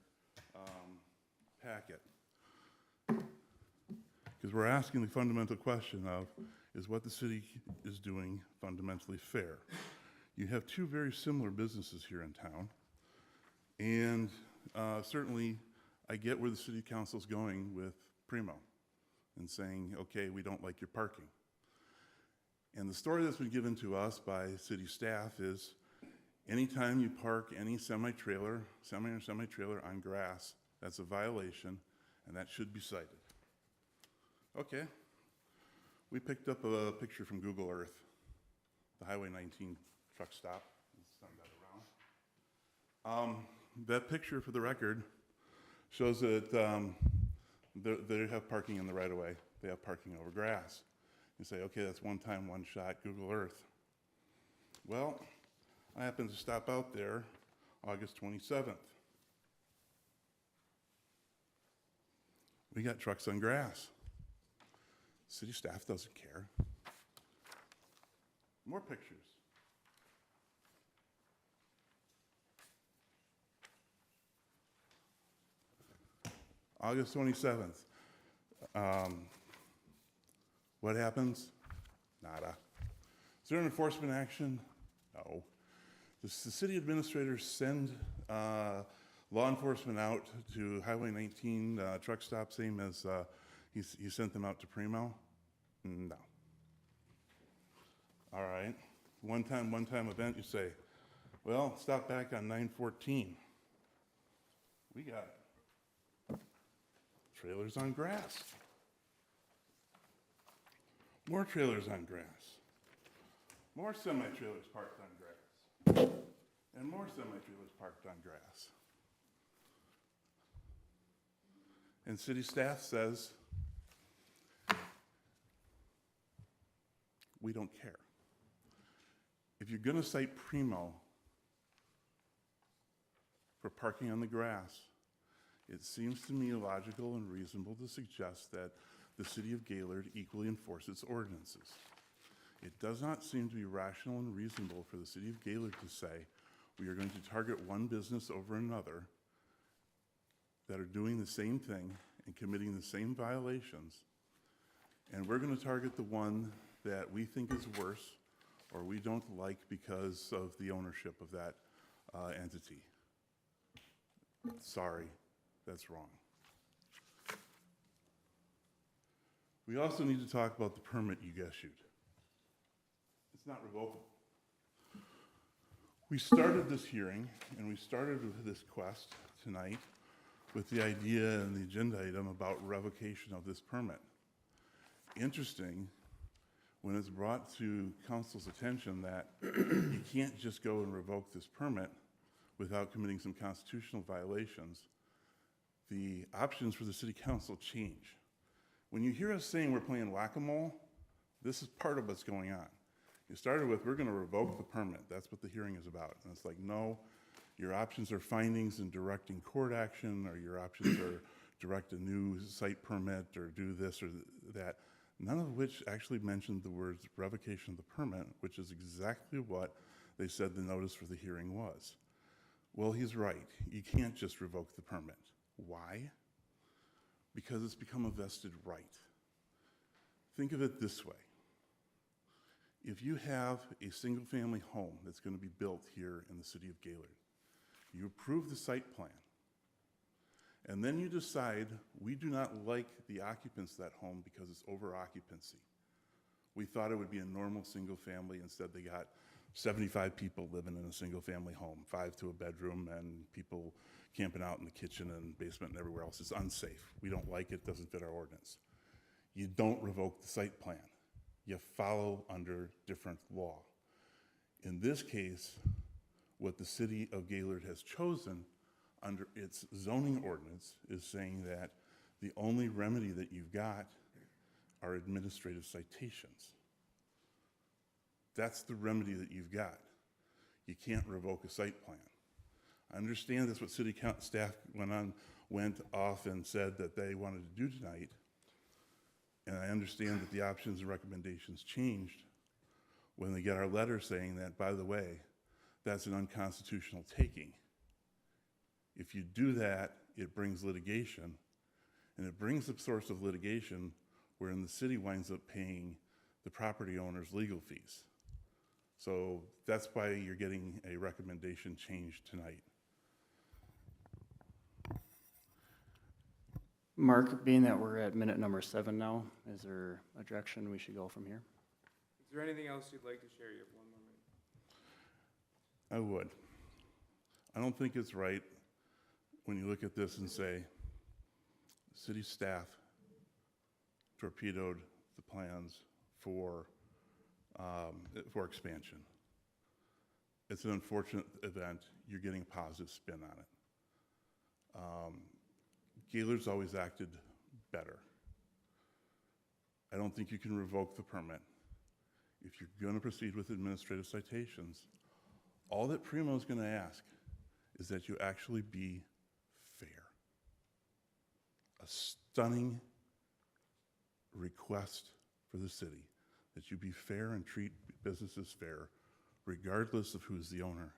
packet. Because we're asking the fundamental question of, is what the city is doing fundamentally fair? You have two very similar businesses here in town, and certainly I get where the city council's going with Primo and saying, okay, we don't like your parking. And the story that's been given to us by city staff is anytime you park any semi-trailer on grass, that's a violation, and that should be cited. Okay. We picked up a picture from Google Earth, the Highway 19 truck stop. Let's send that around. That picture, for the record, shows that they have parking in the right-of-way. They have parking over grass. You say, okay, that's one time, one shot, Google Earth. Well, I happened to stop out there August 27th. We got trucks on grass. City staff doesn't care. More pictures. August 27th. What happens? Nada. Is there an enforcement action? No. Does the city administrators send law enforcement out to Highway 19 truck stop, same as he sent them out to Primo? No. All right. One time event, you say, well, stop back on 914. We got trailers on grass. More trailers on grass. More semi-trailers parked on grass. And more semi-trailers parked on grass. And city staff says, we don't care. If you're going to cite Primo for parking on the grass, it seems to me logical and reasonable to suggest that the city of Gaylord equally enforce its ordinances. It does not seem to be rational and reasonable for the city of Gaylord to say, we are going to target one business over another that are doing the same thing and committing the same violations, and we're going to target the one that we think is worse or we don't like because of the ownership of that entity. Sorry, that's wrong. We also need to talk about the permit you issued. It's not revocable. We started this hearing, and we started with this quest tonight with the idea and the agenda item about revocation of this permit. Interesting, when it's brought to council's attention that you can't just go and revoke this permit without committing some constitutional violations, the options for the city council change. When you hear us saying we're playing whack-a-mole, this is part of what's going on. You started with, we're gonna revoke the permit. That's what the hearing is about. And it's like, no, your options are findings and directing court action, or your options are direct a new site permit, or do this or that. None of which actually mentioned the words revocation of the permit, which is exactly what they said the notice for the hearing was. Well, he's right. You can't just revoke the permit. Why? Because it's become a vested right. Think of it this way. If you have a single-family home that's going to be built here in the city of Gaylord, you approve the site plan, and then you decide, we do not like the occupants of that home because it's over occupancy. We thought it would be a normal single family. Instead, they got 75 people living in a single family home, 5 to a bedroom, and people camping out in the kitchen and basement and everywhere else. It's unsafe. We don't like it, doesn't fit our ordinance. You don't revoke the site plan. You follow under different law. In this case, what the city of Gaylord has chosen under its zoning ordinance is saying that the only remedy that you've got are administrative citations. That's the remedy that you've got. You can't revoke a site plan. I understand that's what city staff went off and said that they wanted to do tonight, and I understand that the options and recommendations changed when they get our letter saying that, by the way, that's an unconstitutional taking. If you do that, it brings litigation, and it brings the source of litigation wherein the city winds up paying the property owner's legal fees. So that's why you're getting a recommendation change tonight. Mark, being that we're at minute number 7 now, is there a direction we should go from here? Is there anything else you'd like to share? You have 1 more minute. I would. I don't think it's right when you look at this and say, city staff torpedoed the plans for expansion. It's an unfortunate event. You're getting a positive spin on it. Gaylord's always acted better. I don't think you can revoke the permit. If you're going to proceed with administrative citations, all that Primo is going to ask is that you actually be fair. A stunning request for the city, that you be fair and treat businesses fair, regardless of who's the owner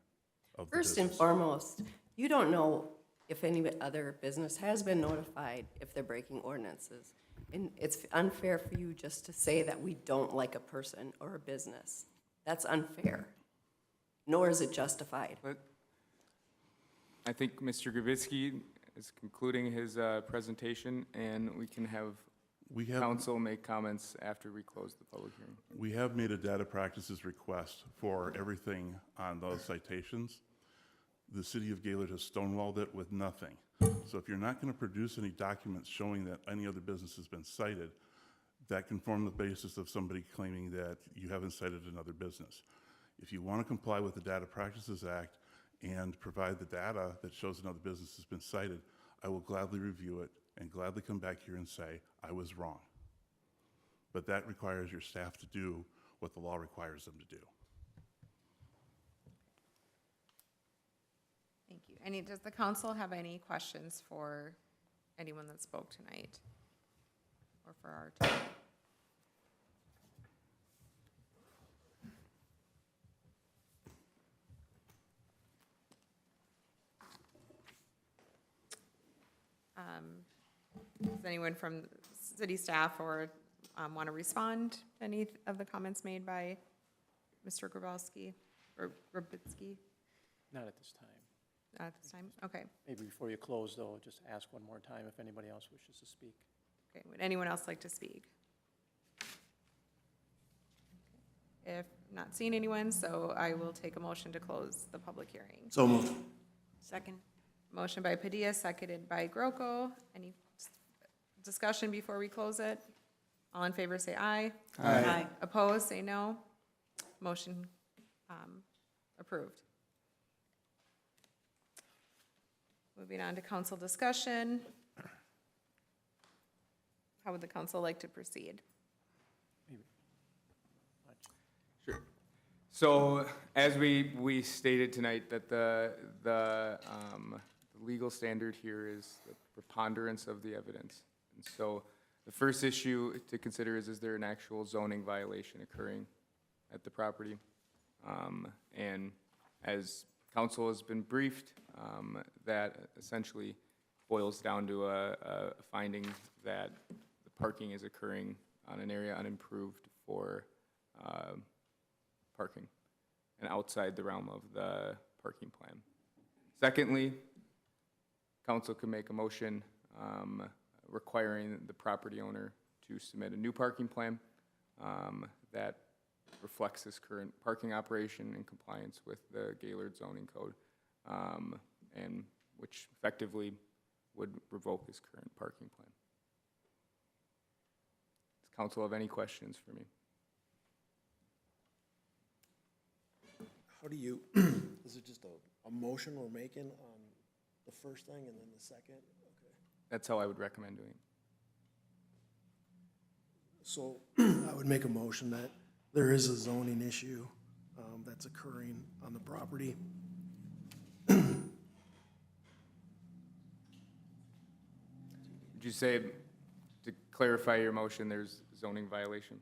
of the business. First and foremost, you don't know if any other business has been notified if they're breaking ordinances. And it's unfair for you just to say that we don't like a person or a business. That's unfair, nor is it justified. But I think Mr. Gravitsky is concluding his presentation, and we can have council make comments after we close the public hearing. We have made a data practices request for everything on those citations. The city of Gaylord has stonewalled it with nothing. So if you're not going to produce any documents showing that any other business has been cited, that can form the basis of somebody claiming that you haven't cited another business. If you want to comply with the Data Practices Act and provide the data that shows another business has been cited, I will gladly review it and gladly come back here and say, I was wrong. But that requires your staff to do what the law requires them to do. Thank you. Does the council have any questions for anyone that spoke tonight? Or for our team? Does anyone from city staff or want to respond to any of the comments made by Mr. Grabowski or Grabitsky? Not at this time. Not at this time? Okay. Maybe before you close, though, just ask one more time if anybody else wishes to speak. Okay. Would anyone else like to speak? If not seeing anyone, so I will take a motion to close the public hearing. So moved. Second. Motion by Padilla, seconded by Groko. Any discussion before we close it? All in favor, say aye. Aye. Opposed, say no. Motion approved. Moving on to council discussion. How would the council like to proceed? Sure. So as we stated tonight, that the legal standard here is the preponderance of the evidence. And so the first issue to consider is there an actual zoning violation occurring at the property? And as council has been briefed, that essentially boils down to a finding that the parking is occurring on an area unimproved for parking and outside the realm of the parking plan. Secondly, council can make a motion requiring the property owner to submit a new parking plan that reflects this current parking operation in compliance with the Gaylord zoning code, and which effectively would revoke his current parking plan. Does council have any questions for me? How do you, is it just a motion we're making on the first thing and then the second? Okay. That's how I would recommend doing it. So I would make a motion that there is a zoning issue that's occurring on the property. Would you say, to clarify your motion, there's zoning violation?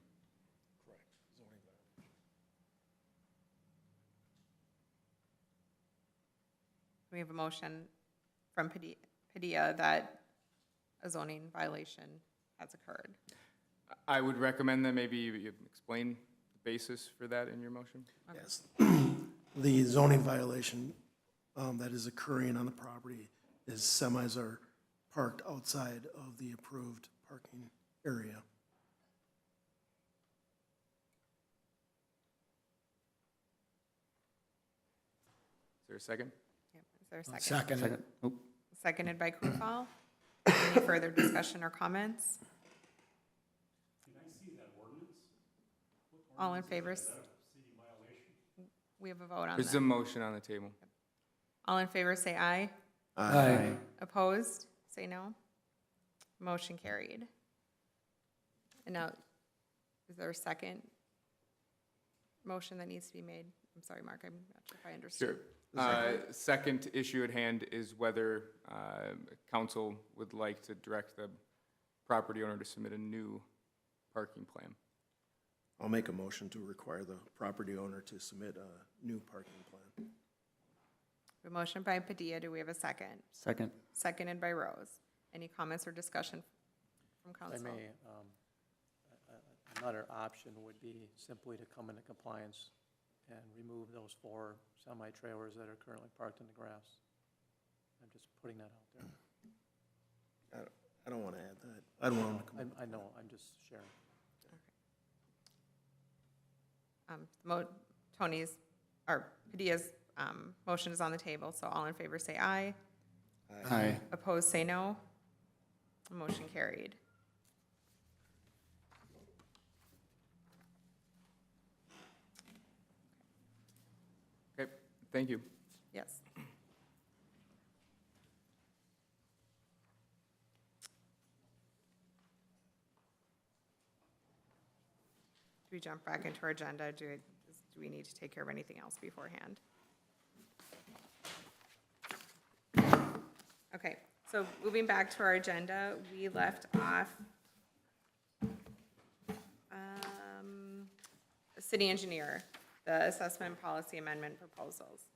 Correct. Zoning violation. We have a motion from Padilla that a zoning violation has occurred. I would recommend that maybe you explain the basis for that in your motion. Yes. The zoning violation that is occurring on the property is semis are parked outside of the approved parking area. Is there a second? Yep. Is there a second? Second. Seconded by Kufal. Any further discussion or comments? All in favor? We have a vote on There's a that. motion on the table. All in favor, say aye. Aye. Opposed, say no. Motion carried. And now, is there a second motion that needs to be made? I'm sorry, Mark, I'm not sure if I understood. Sure. Second issue at hand is whether council would like to direct the property owner to submit a new parking plan. I'll make a motion to require the property owner to submit a new parking plan. A motion by Padilla, do we have a second? Second. Seconded by Rose. Any comments or discussion from If I council? may, another option would be simply to come into compliance and remove those 4 semi-trailers that are currently parked in the grass. I'm just putting that out there. I don't want to add that. I don't want to. I know, I'm just sharing. Tony's, or Padilla's motion is on the table, so all in favor say aye. Aye. Opposed, say no. Motion carried. Okay, thank you. Yes. Do we jump back into our agenda? Do we need to take care of anything else beforehand? Okay, so moving back to our agenda, we left off city engineer, the assessment policy amendment proposals.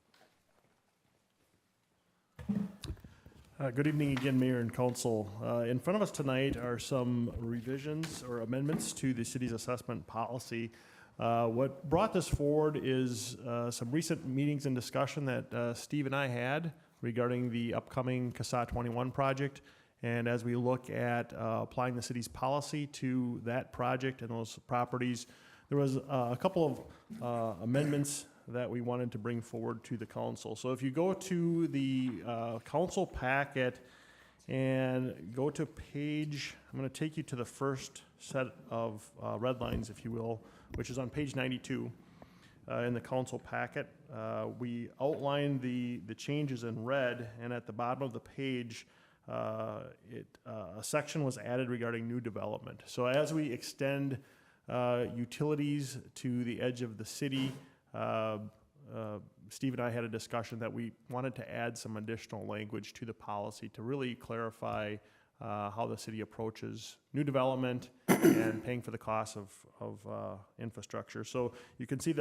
Good evening again, Mayor and Council. In front of us tonight are some revisions or amendments to the city's assessment policy. What brought this forward is some recent meetings and discussion that Steve and I had regarding the upcoming CASA 21 project. And as we look at applying the city's policy to that project and those properties, there was a couple of amendments that we wanted to bring forward to the council. So if you go to the council packet and go to page, I'm going to take you to the first set of red lines, if you will, which is on page 92 in the council packet. We outlined the changes in red, and at the bottom of the page, a section was added regarding new development. So as we extend utilities to the edge of the city, Steve and I had a discussion that we wanted to add some additional language to the policy to really clarify how the city approaches new development and paying for the cost of infrastructure. So you can see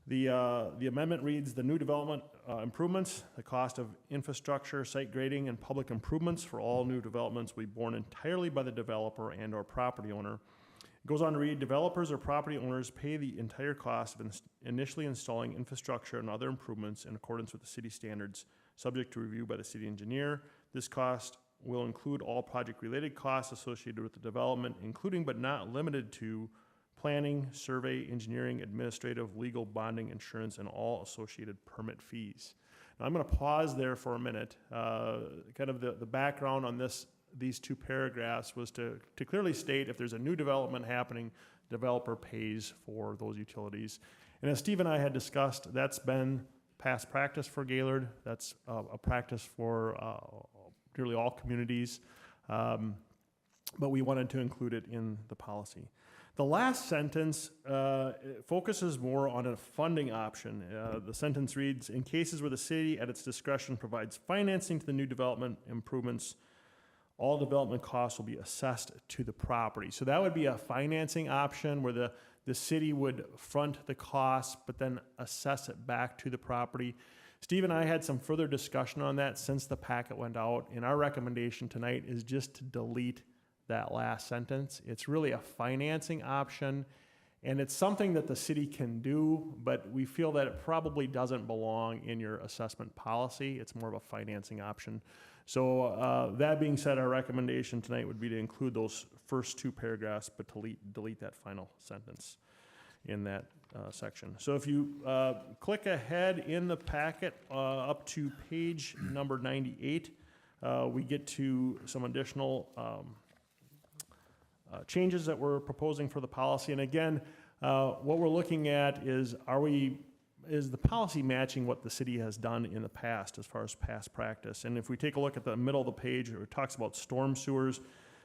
the amendment reads, the new development improvements, the cost of infrastructure, site grading, and public improvements for all new developments will be borne entirely by the developer and or property owner. It goes on to read, developers or property owners pay the entire cost of initially installing infrastructure and other improvements in accordance with the city standards, subject to review by the city engineer. This cost will include all project-related costs associated with the development, including but not limited to planning, survey, engineering, administrative, legal, bonding, insurance, and all associated permit fees. Now, I'm going to pause there for a minute. Kind of the background on these two paragraphs was to clearly state if there's a new development happening, developer pays for those utilities. And as Steve and I had discussed, that's been past practice for Gaylord. That's a practice for nearly all communities, but we wanted to include it in the policy. The last sentence focuses more on a funding option. The sentence reads, in cases where the city at its discretion provides financing to the new development improvements, all development costs will be assessed to the property. So that would be a financing option where the city would front the costs, but then assess it back to the property. Steve and I had some further discussion on that since the packet went out, and our recommendation tonight is just to delete that last sentence. It's really a financing option, and it's something that the city can do, but we feel that it probably doesn't belong in your assessment policy. It's more of a financing option. So that being said, our recommendation tonight would be to include those first two paragraphs, but delete that final sentence in that section. So if you click ahead in the packet up to page number 98, we get to some additional changes that we're proposing for the policy. And again, what we're looking at is, is the policy matching what the city has done in the past as far as past practice? And if we take a look at the middle of the page, it talks about storm sewers.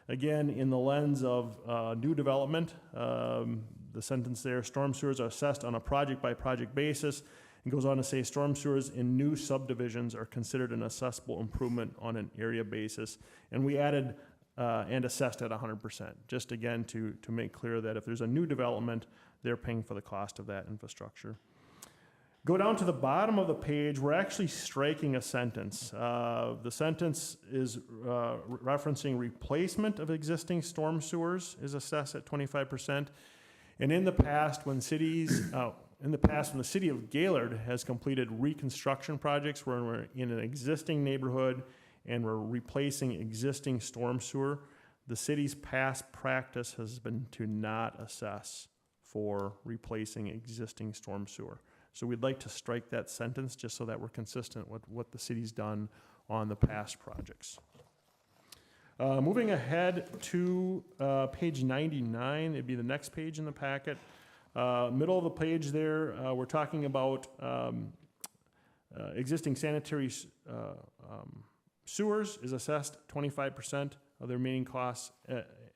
Again, in the lens of new development, the sentence there, storm sewers are assessed on a project-by-project basis. It goes on to say storm sewers in new subdivisions are considered an assessable improvement on an area basis. And we added and assessed at 100%, just again to make clear that if there's a new development, they're paying for the cost of that infrastructure. Go down to the bottom of the page, we're actually striking a sentence. The sentence is referencing replacement of existing storm sewers is assessed at 25%. And in the past, when the city of Gaylord has completed reconstruction projects where we're in an existing neighborhood and we're replacing existing storm sewer, the city's past practice has been to not assess for replacing existing storm sewer. So we'd like to strike that sentence just so that we're consistent with what the city's done on the past projects. Moving ahead to page 99, it'd be the next page in the packet. Middle of the page there, we're talking about existing sanitary sewers is assessed 25% of the remaining costs,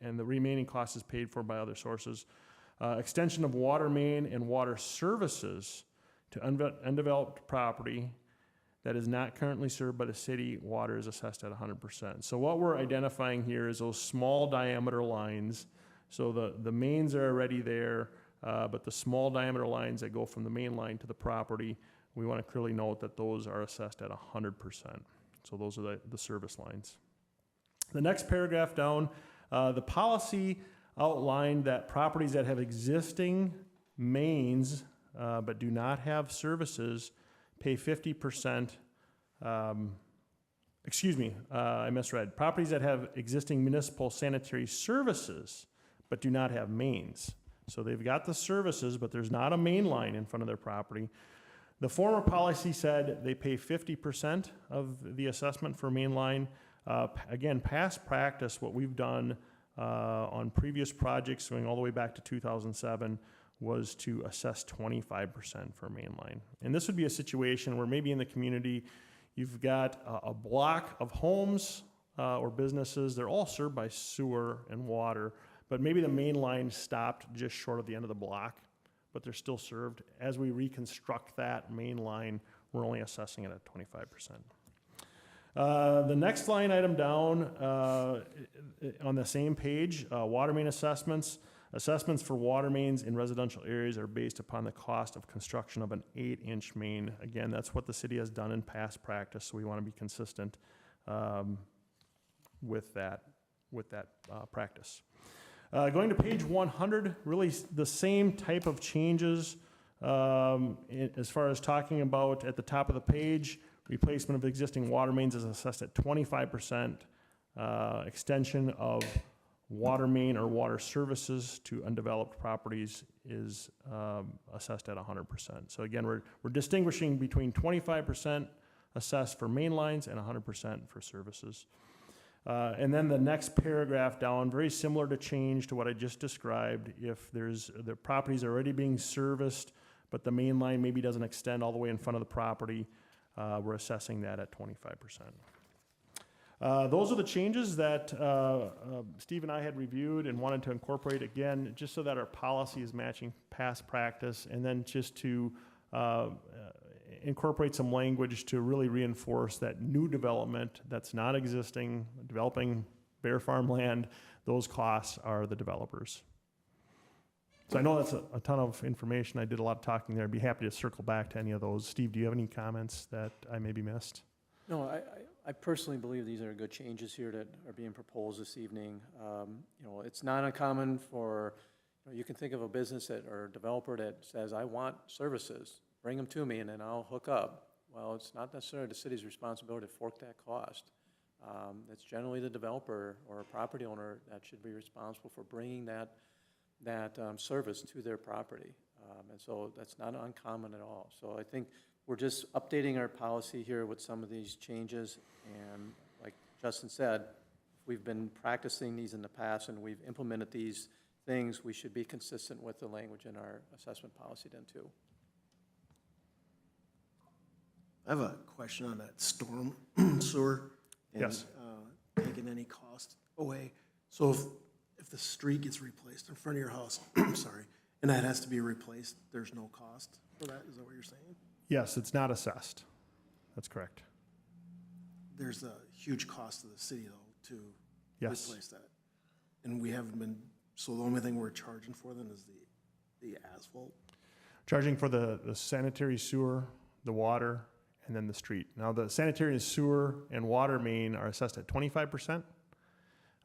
and the remaining cost is paid for by other sources. Extension of water main and water services to undeveloped property that is not currently served by the city, water is assessed at 100%. So what we're identifying here is those small diameter lines. So the mains are already there, but the small diameter lines that go from the main line to the property, we want to clearly note that those are assessed at 100%. So those are the service lines. The next paragraph down, the policy outlined that properties that have existing mains but do not have services pay 50%. I misread. Properties that have existing municipal sanitary services but do not have mains So they've got the services, but there's not a main line in front of their property. The former policy said they pay 50% of the assessment for main line. Again, past practice, what we've done on previous projects going all the way back to 2007 was to assess 25% for mainline. And this would be a situation where maybe in the community, you've got a block of homes or businesses. They're all served by sewer and water, but maybe the main line stopped just short of the end of the block, but they're still served. As we reconstruct that main line, we're only assessing it at 25%. The next line item down on the same page, water main assessments. Assessments for water mains in residential areas are based upon the cost of construction of an 8-inch main. Again, that's what the city has done in past practice, so we want to be consistent with that practice. Going to page 100, really the same type of changes as far as talking about at the top of the page. Replacement of existing water mains is assessed at 25%. Extension of water main or water services to undeveloped properties is assessed at 100%. So again, we're distinguishing between 25% assessed for main lines and 100% for services. And then the next paragraph down, very similar to change to what I just described. If the property's already being serviced, but the main line maybe doesn't extend all the way in front of the property, we're assessing that at 25%. Those are the changes that Steve and I had reviewed and wanted to incorporate again, just so that our policy is matching past practice, and then just to incorporate some language to really reinforce that new development that's not existing, developing bare farmland, those costs are the developers. So I know that's a ton of information. I did a lot of talking there. I'd be happy to circle back to any of those. Steve, do you have any comments that I maybe missed? No, I personally believe these are good changes here that are being proposed this evening. It's not uncommon for, you can think of a business or a developer that says, I want services, bring them to me and then I'll hook up. Well, it's not necessarily the city's responsibility to fork that cost. It's generally the developer or a property owner that should be responsible for bringing that service to their property. And so that's not uncommon at all. So I think we're just updating our policy here with some of these changes. And like Justin said, we've been practicing these in the past and we've implemented these things. We should be consistent with the language in our assessment policy then too. I have a question on that storm sewer. And, Yes. Taking any cost away. So if the street gets replaced in front of your house, sorry, and that has to be replaced, there's no cost for that? Is that what you're saying? Yes, it's not assessed. That's correct. There's a huge cost to the city, though, to Yes. replace that. And we haven't been, so the only thing we're charging for then is the asphalt? Charging for the sanitary sewer, the water, and then the street. Now, the sanitary sewer and water main are assessed at 25%,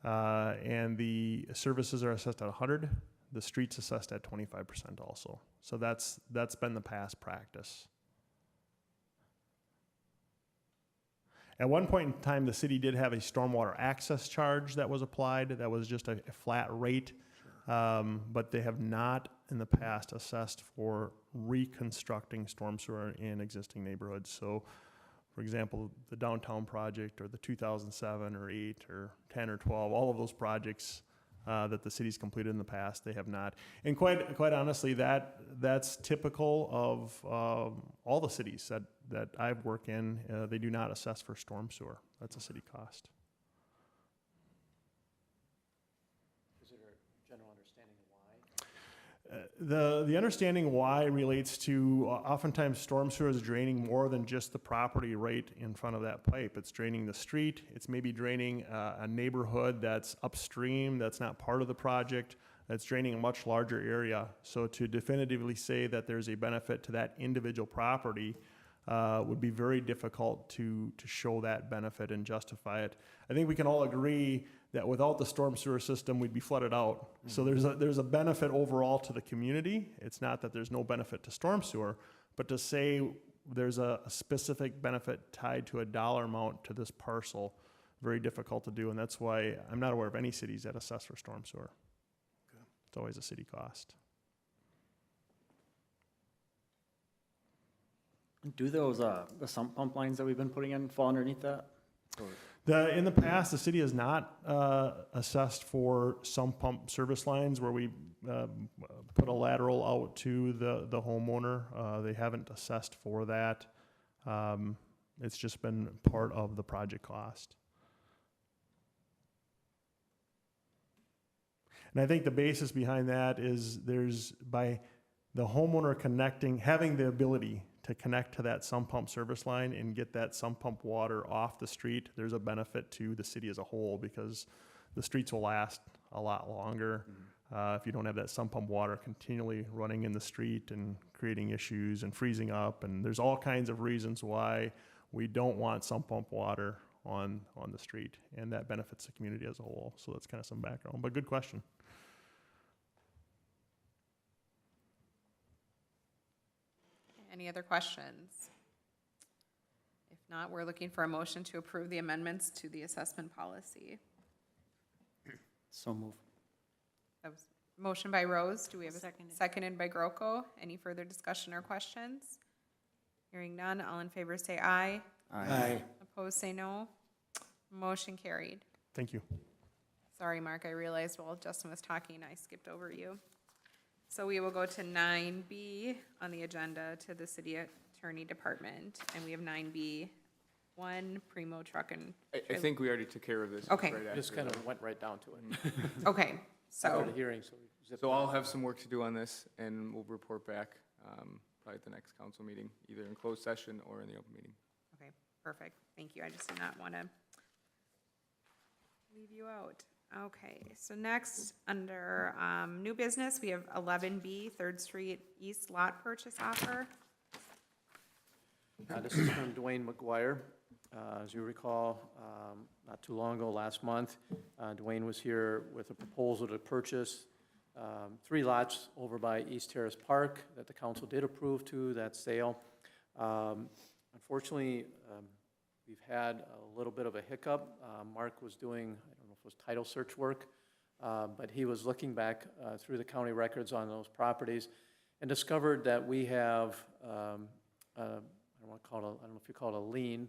and the services are assessed at 100. The street's assessed at 25% also. So that's been the past practice. At one point in time, the city did have a stormwater access charge that was applied. That was just a flat rate, but they have not in the past assessed for reconstructing storm sewer in existing neighborhoods. So, for example, the downtown project or the 2007 or 8 or 10 or 12, all of those projects that the city's completed in the past, they have not. And quite honestly, that's typical of all the cities that I've worked in. They do not assess for storm sewer. That's a city cost. Is there a general understanding of why? The understanding why relates to oftentimes storm sewer is draining more than just the property right in front of that pipe. It's draining the street. It's maybe draining a neighborhood that's upstream, that's not part of the project. That's draining a much larger area. So to definitively say that there's a benefit to that individual property would be very difficult to show that benefit and justify it. I think we can all agree that without the storm sewer system, we'd be flooded out. Mm-hmm. So there's a benefit overall to the community. It's not that there's no benefit to storm sewer, but to say there's a specific benefit tied to a dollar amount to this parcel, very difficult to do. And that's why I'm not aware of any cities that assess for storm sewer. Okay. It's always a city cost. Do those, the sump pump lines that we've been putting in fall underneath that? In the past, the city has not assessed for sump pump service lines where we put a lateral out to the homeowner. They haven't assessed for that. It's just been part of the project cost. And I think the basis behind that is by the homeowner having the ability to connect to that sump pump service line and get that sump pump water off the street, there's a benefit to the city as a whole because the streets will last a lot longer if you don't have that sump pump water continually running in the street and creating issues and freezing up. And there's all kinds of reasons why we don't want sump pump water on the street, and that benefits the community as a whole. So that's kind of some background, but good question. Any other questions? If not, we're looking for a motion to approve the amendments to the assessment policy. So move. That was motion by Rose. Do we have a seconded by Groko? Any further discussion or questions? Hearing none, all in favor say aye. Aye. Opposed say no. Motion carried. Thank you. Sorry, Mark, I realized while Justin was talking, I skipped over you. So we will go to 9B on the agenda to the city attorney department, and we have 9B, 1 Primo truck and. I think we already took care of this. Okay. right Just after kind the- of went right down to it. Okay, so, After the hearing, so we zipped So I'll have some work to do on this, and we'll report back, probably at the next council meeting, either in closed session or in the open meeting. okay, perfect, thank you, I just did not want to leave you out. Okay, so next, under new business, we have 11B, 3rd Street East Lot Purchase Offer. This is from Dwayne McGuire. As you recall, not too long ago, last month, Dwayne was here with a proposal to purchase 3 lots over by East Terrace Park that the council did approve to that sale. Unfortunately, we've had a little bit of a hiccup. Mark was doing, I don't know if it was title search work, but he was looking back through the county records on those properties and discovered that we have, I don't know if you call it a lien,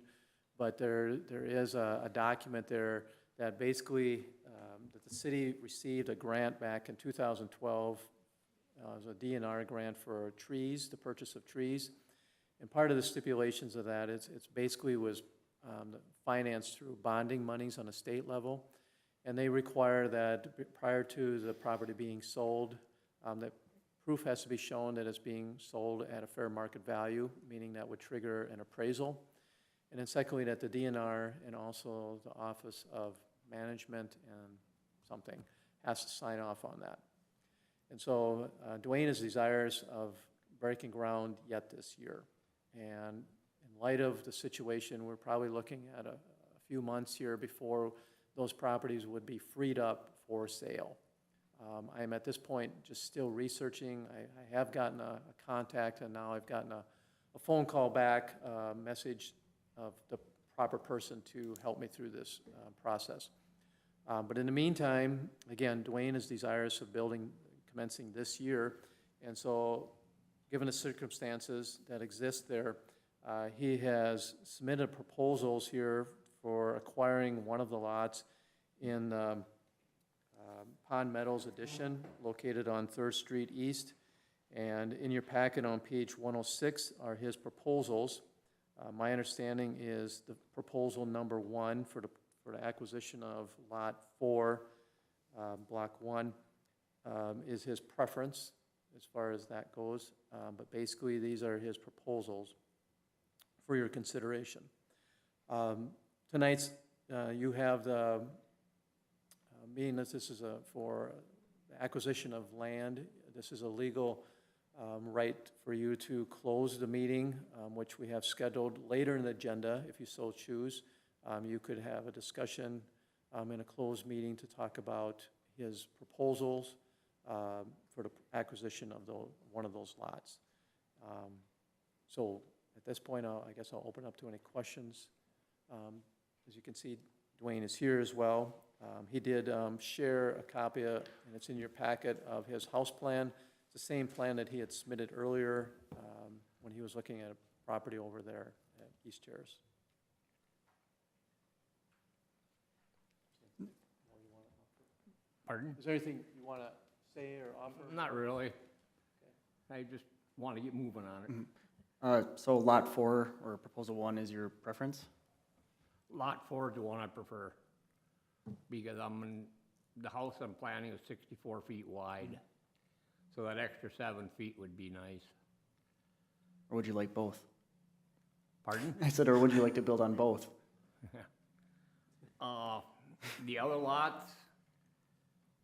but there is a document there that basically, that the city received a grant back in 2012. It was a DNR grant for trees, the purchase of trees. And part of the stipulations of that, it's basically was financed through bonding monies on a state level. And they require that prior to the property being sold, that proof has to be shown that it's being sold at a fair market value, meaning that would trigger an appraisal. And then secondly, that the DNR and also the Office of Management and something has to sign off on that. And so Dwayne is desirous of breaking ground yet this year. And in light of the situation, we're probably looking at a few months here before those properties would be freed up for sale. I am at this point just still researching. I have gotten a contact, and now I've gotten a phone call back, message of the proper person to help me through this process. But in the meantime, again, Dwayne is desirous of commencing this year. And so, given the circumstances that exist there, he has submitted proposals here for acquiring one of the lots in Pond Meadows Addition, located on 3rd Street East. And in your packet on page 106 are his proposals. My understanding is the proposal number 1 for the acquisition of Lot 4, Block 1, is his preference as far as that goes. But basically, these are his proposals for your consideration. Tonight's, you have the, being that this is for acquisition of land, this is a legal right for you to close the meeting, which we have scheduled later in the agenda, if you so choose. You could have a discussion in a closed meeting to talk about his proposals for the acquisition of one of those lots. So at this point, I guess I'll open up to any questions. As you can see, Dwayne is here as well. He did share a copy, and it's in your packet, of his house plan. It's the same plan that he had submitted earlier when he was looking at property over there at East Terrace. Pardon? Is there anything you want to say or offer? Not really. I just want to get moving on it. So lot 4 or proposal 1 is your preference? Lot 4 is the one I prefer, because the house I'm planning is 64 feet wide, so that extra 7 feet would be nice. Or would you like both? Pardon? I said, or would you like to build on both? The other lots,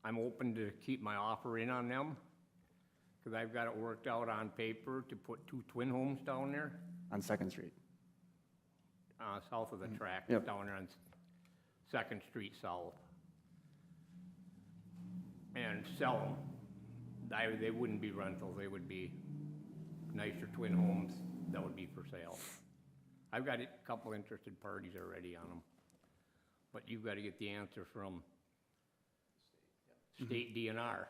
I'm open to keep my offer in on them, because I've got it worked out on paper to put 2 twin homes down there, On Second Street? south of the track, Yep. down there on Second Street South. And sell them. They wouldn't be rentals, they would be nicer twin homes that would be for sale. I've got a couple interested parties already on them, but you've got to get the answer from state DNR.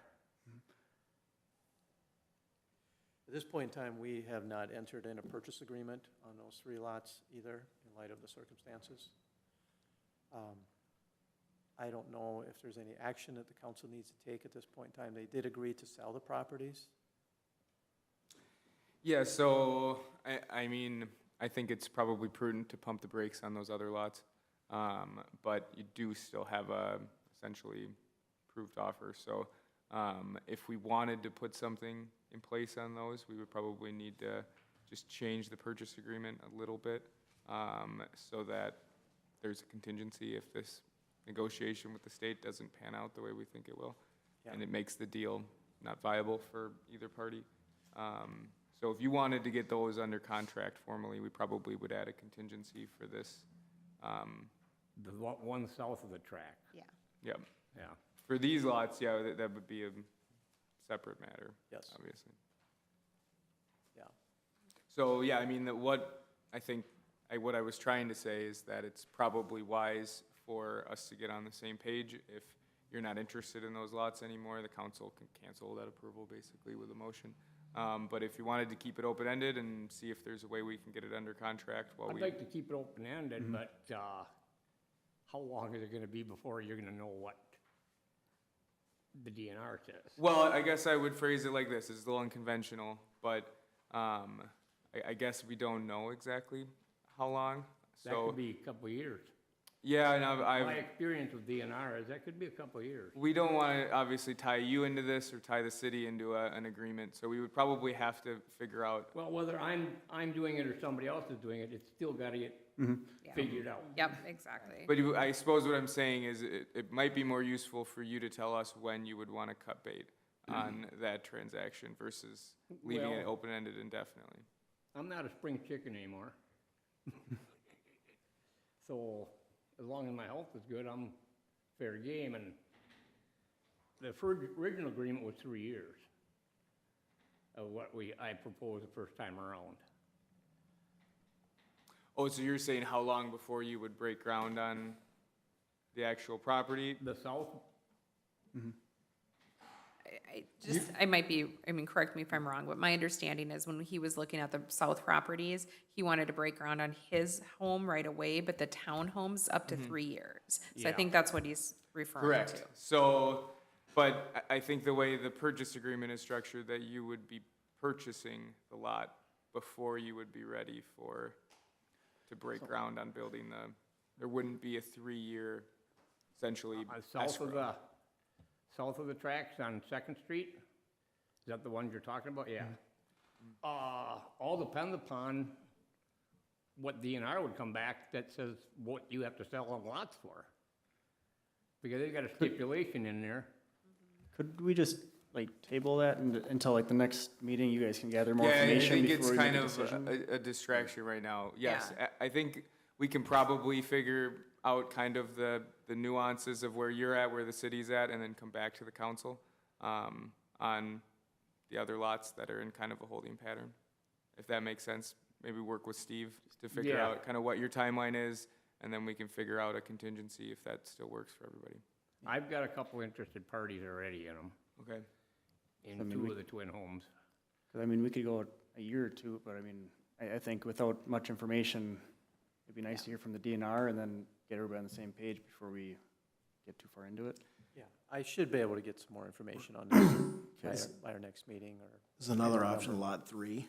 At this point in time, we have not entered in a purchase agreement on those 3 lots either, in light of the circumstances. I don't know if there's any action that the council needs to take at this point in time. They did agree to sell the properties. Yeah, so, I mean, I think it's probably prudent to pump the brakes on those other lots. But you do still have a essentially approved offer, so, if we wanted to put something in place on those, we would probably need to just change the purchase agreement a little bit, so that there's a contingency if this negotiation with the state doesn't pan out the way we think it will, and it makes the deal not viable for either party. So if you wanted to get those under contract formally, we probably would add a contingency for this. The one south of the track, Yeah. Yep. yeah. For these lots, yeah, that would be a separate matter. Yes. Obviously. Yeah. So, yeah, I mean, what I was trying to say is that it's probably wise for us to get on the same page. If you're not interested in those lots anymore, the council can cancel that approval basically with a motion. But if you wanted to keep it open-ended and see if there's a way we can get it under contract while I'd like to keep it open-ended, but how long is it gonna be before you're gonna know what the DNR says? Well, I guess I would phrase it like this, it's a little unconventional, but I guess we don't know exactly how long, That so. could be a couple of years. Yeah, and My experience with DNR is that could be a couple of years. we don't want to obviously tie you into this or tie the city into an agreement, so we would probably have to figure out. Well, whether I'm doing it or somebody else is doing it, it's still gotta get Yeah. figured out. Yep, exactly. But I suppose what I'm saying is it might be more useful for you to tell us when you would want to cut bait on that transaction versus leaving it Well- open-ended indefinitely. I'm not a spring chicken anymore. So, as long as my health is good, I'm fair game, and the original agreement was 3 years of what I proposed the first time around. Oh, so you're saying how long before you would break ground on the actual property? The south, I might be, correct me if I'm wrong, but my understanding is when he was looking at the south properties, he wanted to break ground on his home right away, but the townhomes up to 3 years. So I Yeah. think that's what he's referring Correct. to. So, but I think the way the purchase agreement is structured, that you would be purchasing the lot before you would be ready to break ground on building there wouldn't be a 3-year essentially escrow. south of the tracks on Second Street, is that the ones you're talking about? Yeah. All depends upon what DNR would come back that says what you have to sell them lots for. Because they've got a stipulation in there. Could we just, like, table that until, like, the next meeting, you guys can gather more Yeah, I information think before it's we make kind a of decision? a distraction right now. Yes, I think we can probably figure out kind of the nuances of where you're at, where the city's at, and then come back to the council on the other lots that are in kind of a holding pattern, if that makes sense. Maybe work with Steve to figure Yeah. out kind of what your timeline is, and then we can figure out a contingency if that still works for everybody. I've got a couple interested parties already in them, Okay. in 2 of the twin homes. 'Cause, I mean, we could go a year or two, but I mean, I think without much information, it'd be nice to hear from the DNR and then get everybody on the same page before we get too far into it. Yeah, I should be able to get some more information on this by our next meeting or. Is another in option November. Lot 3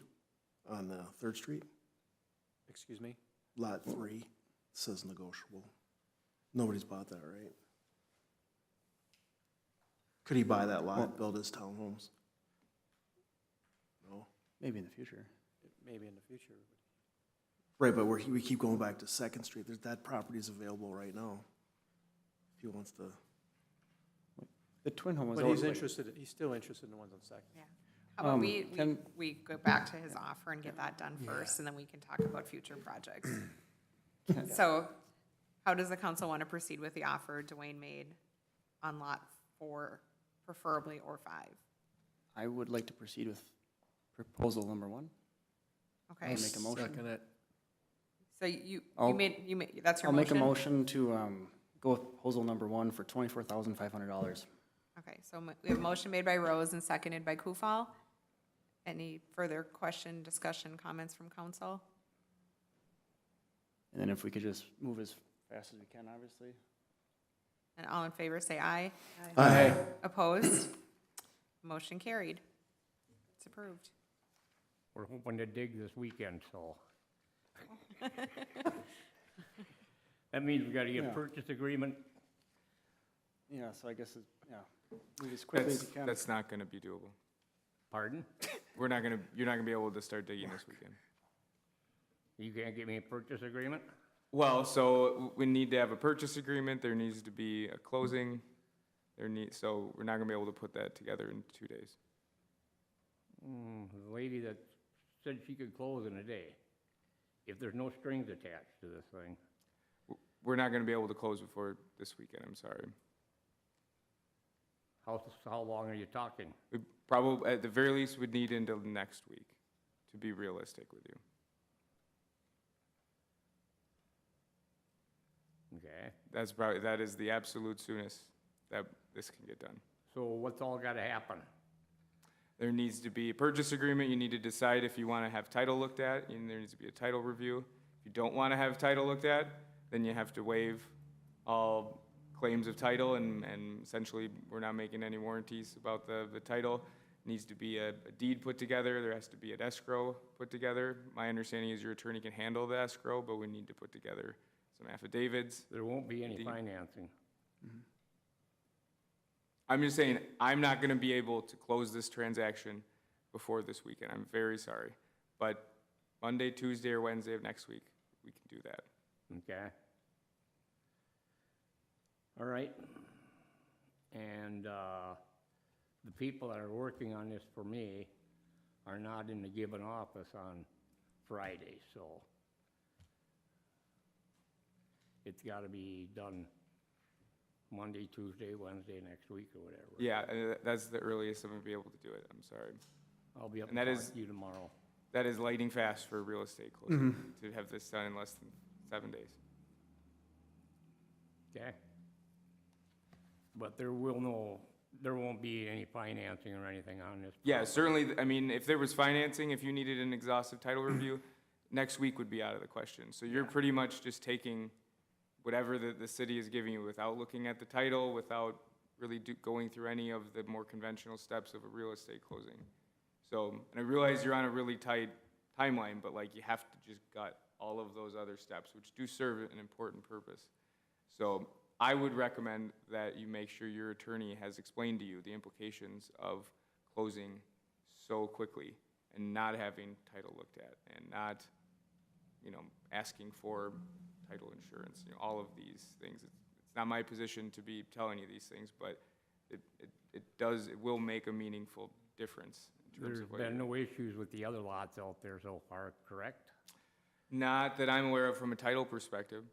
on Third Street? Excuse me? Lot 3 says negotiable. Nobody's bought that, right? Could he buy that lot, build his townhomes? No? Maybe in the future. Maybe in the future. Right, but we keep going back to Second Street. That property is available right now. If he wants to. The twin home was But always he's like- interested, he's still interested in the ones on Second. Yeah. How about can- we go back to his offer and get that done first, and then we can talk about future projects. So, how does the council want to proceed with the offer Dwayne made on lot 4, preferably, or 5? I would like to proceed with proposal number 1. Okay, I'll make a motion. Second it. so you I'll- made, that's your I'll make a motion? motion to go with proposal number 1 for $24,500. Okay, so we have a motion made by Rose and seconded by Kufal. Any further question, discussion, comments from council? And then if we could just move as fast as we can, obviously. And all in favor, say aye. Aye. Opposed? Motion carried. It's approved. We're hoping to dig this weekend, so. That means we gotta get a Yeah. purchase agreement. Yeah, so I guess, move as quickly as you can. That's not gonna be doable. Pardon? You're not gonna be able to start digging this weekend. You can't get me a purchase agreement? Well, so we need to have a purchase agreement, there needs to be a closing, so we're not gonna be able to put that together in 2 days. The lady that said she could close in a day, if there's no strings attached to this thing. We're not gonna be able to close before this weekend, I'm sorry. How long are you talking? We probably, at the very least, would need until next week, to be realistic with you. Okay, That is the absolute soonest that this can get done. so what's all gotta happen? There needs to be a purchase agreement, you need to decide if you wanna have title looked at, and there needs to be a title review. If you don't wanna have title looked at, then you have to waive all claims of title, and essentially, we're not making any warranties about the title. Needs to be a deed put together, there has to be an escrow put together. My understanding is your attorney can handle the escrow, but we need to put together some affidavits. There won't be any Deed. financing. I'm just saying, I'm not gonna be able to close this transaction before this weekend, I'm very sorry. But Monday, Tuesday, or Wednesday of next week, we can do that. Okay. All right. And, the people that are working on this for me are not in the given office on Friday, so it's gotta be done Monday, Tuesday, Wednesday next week or whatever. Yeah, that's the earliest I'm gonna be able to do it, I'm sorry. I'll be up And and that talk is- to you tomorrow. That is lightning fast for real estate closing, to have this done in less than 7 days. Okay? But there won't be any financing or anything on this. Yeah, property. certainly, I mean, if there was financing, if you needed an exhaustive title review, next week would be out of the question. So you're pretty much just taking whatever the city is giving you without looking at the title, without really going through any of the more conventional steps of a real estate closing. So, and I realize you're on a really tight timeline, but like, you have to just gut all of those other steps, which do serve an important purpose. So I would recommend that you make sure your attorney has explained to you the implications of closing so quickly and not having title looked at and not, asking for title insurance, all of these things. It's not my position to be telling you these things, but it will make a meaningful difference in terms There's of what been no issues with the other lots out there so far, correct? Not that I'm aware of from a title perspective,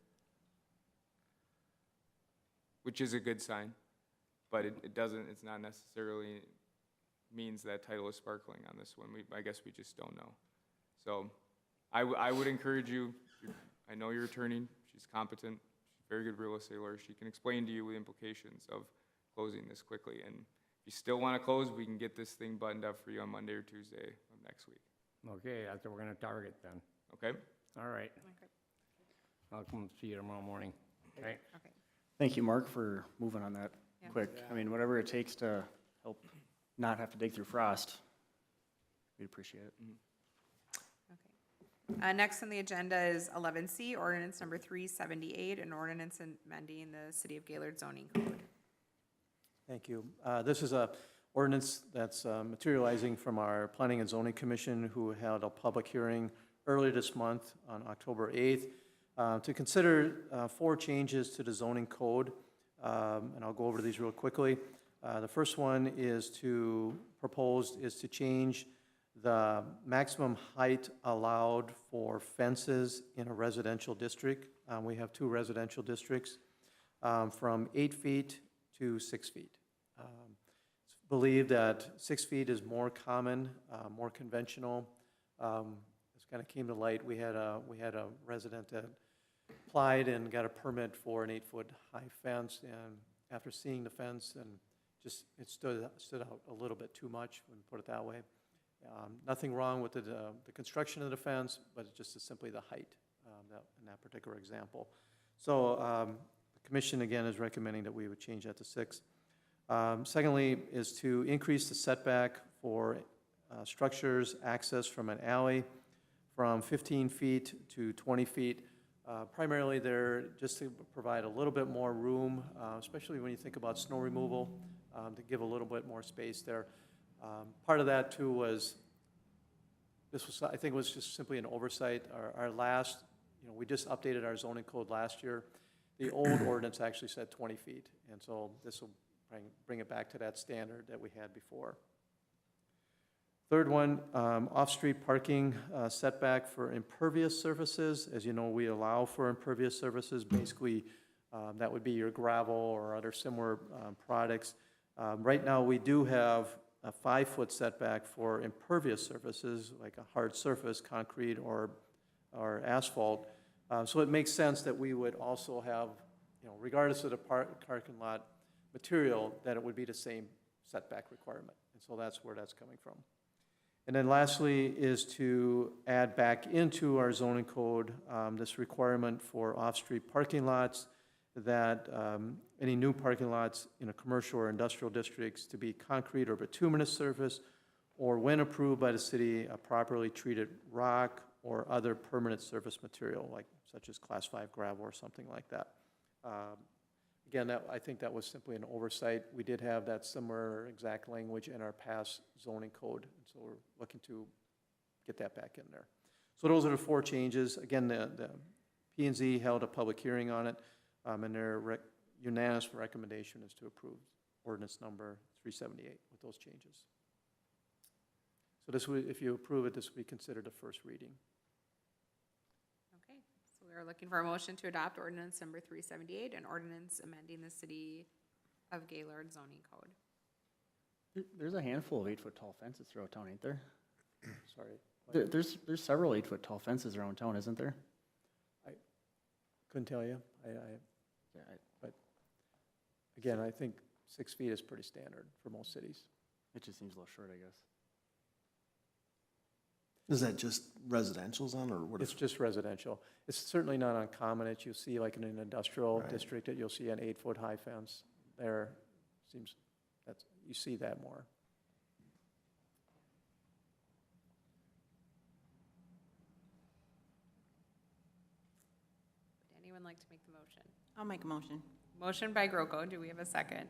which is a good sign, but it's not necessarily means that title is sparkling on this one. I guess we just don't know. So I would encourage you, I know your attorney, she's competent, she's a very good real estate lawyer, she can explain to you the implications of closing this quickly. And if you still want to close, we can get this thing buttoned up for you on Monday or Tuesday of next week. Okay, that's what we're gonna target then. Okay? All right. Okay. I'll come see you tomorrow morning. Okay? Okay. Thank you, Mark, for moving on that Yeah. quick. I mean, whatever it takes to help not have to dig through frost, we'd appreciate it. Okay. Next on the agenda is 11C, ordinance number 378, an ordinance amending the City of Gaylord zoning code. Thank you. This is a ordinance that's materializing from our Planning and Zoning Commission, who held a public hearing earlier this month on October 8th to consider 4 changes to the zoning code, and I'll go over these real quickly. The first one is proposed is to change the maximum height allowed for fences in a residential district. We have 2 residential districts, from 8 feet to 6 feet. It's believed that 6 feet is more common, more conventional. This kind of came to light. We had a resident that applied and got a permit for an 8-foot high fence, and after seeing the fence, and just it stood out a little bit too much, when we put it that way. Nothing wrong with the construction of the fence, but it's just simply the height in that particular example. So the commission, again, is recommending that we would change that to 6. Secondly, is to increase the setback for structures access from an alley from 15 feet to 20 feet. Primarily there just to provide a little bit more room, especially when you think about snow removal, to give a little bit more space there. Part of that too was, I think it was just simply an oversight. Our last, we just updated our zoning code last year. The old ordinance actually said 20 feet, and so this will bring it back to that standard that we had before. Third one, off-street parking setback for impervious surfaces. As you know, we allow for impervious surfaces. Basically, that would be your gravel or other similar products. Right now, we do have a 5-foot setback for impervious surfaces, like a hard surface, concrete or asphalt. So it makes sense that we would also have, regardless of the parking lot material, that it would be the same setback requirement. And so that's where that's coming from. And then lastly is to add back into our zoning code this requirement for off-street parking lots, that any new parking lots in a commercial or industrial districts to be concrete or bituminous surface, or when approved by the city, a properly treated rock or other permanent surface material, like such as Class 5 gravel or something like that. Again, I think that was simply an oversight. We did have that similar exact language in our past zoning code, and so we're looking to get that back in there. So those are the 4 changes. Again, the P&Z held a public hearing on it, and their unanimous recommendation is to approve ordinance number 378 with those changes. So this would, if you approve it, this would be considered a first reading. Okay, so we are looking for a motion to adopt ordinance number 378, an ordinance amending the City of Gaylord zoning code. There's a handful of 8-foot tall fences throughout town, ain't there? Sorry. There's several 8-foot tall fences around town, isn't there? Couldn't tell you. But again, I think 6 feet is pretty standard for most cities. It just seems a little short, I guess. Is that just residential zone, or what? It's just residential. It's certainly not uncommon that you'll see, like in an industrial district, that you'll see an 8-foot high fence there. Seems you see that more. Would anyone like to make the motion? I'll make a motion. Motion by Groko. Do we have a second?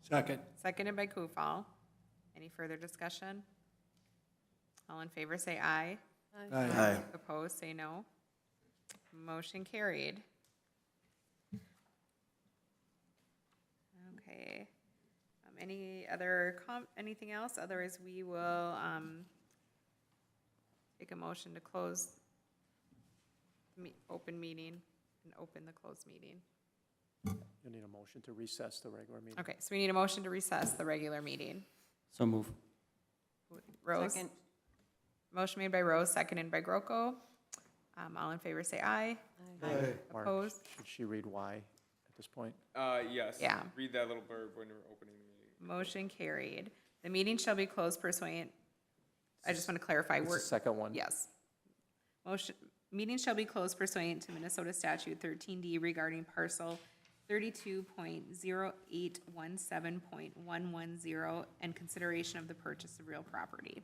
Second. Seconded by Kufal. Any further discussion? All in favor say aye. Aye. Opposed, say no. Motion carried. Okay. Anything else? Otherwise, we will take a motion to close the open meeting and open the closed meeting. You need a motion to recess the regular meeting. Okay, so we need a motion to recess the regular meeting. So move. Rose? Second. Motion made by Rose, seconded by Groko. All in favor say aye. Mark, Opposed? should she read why at this point? Yes. Yeah. Read that little blurb when we're opening the meeting. Motion carried. The meeting shall be closed pursuant I just want to clarify. It's the second one. Yes. Motion, meeting shall be closed pursuant to Minnesota statute 13D regarding parcel 32.0817.110 and consideration of the purchase of real property.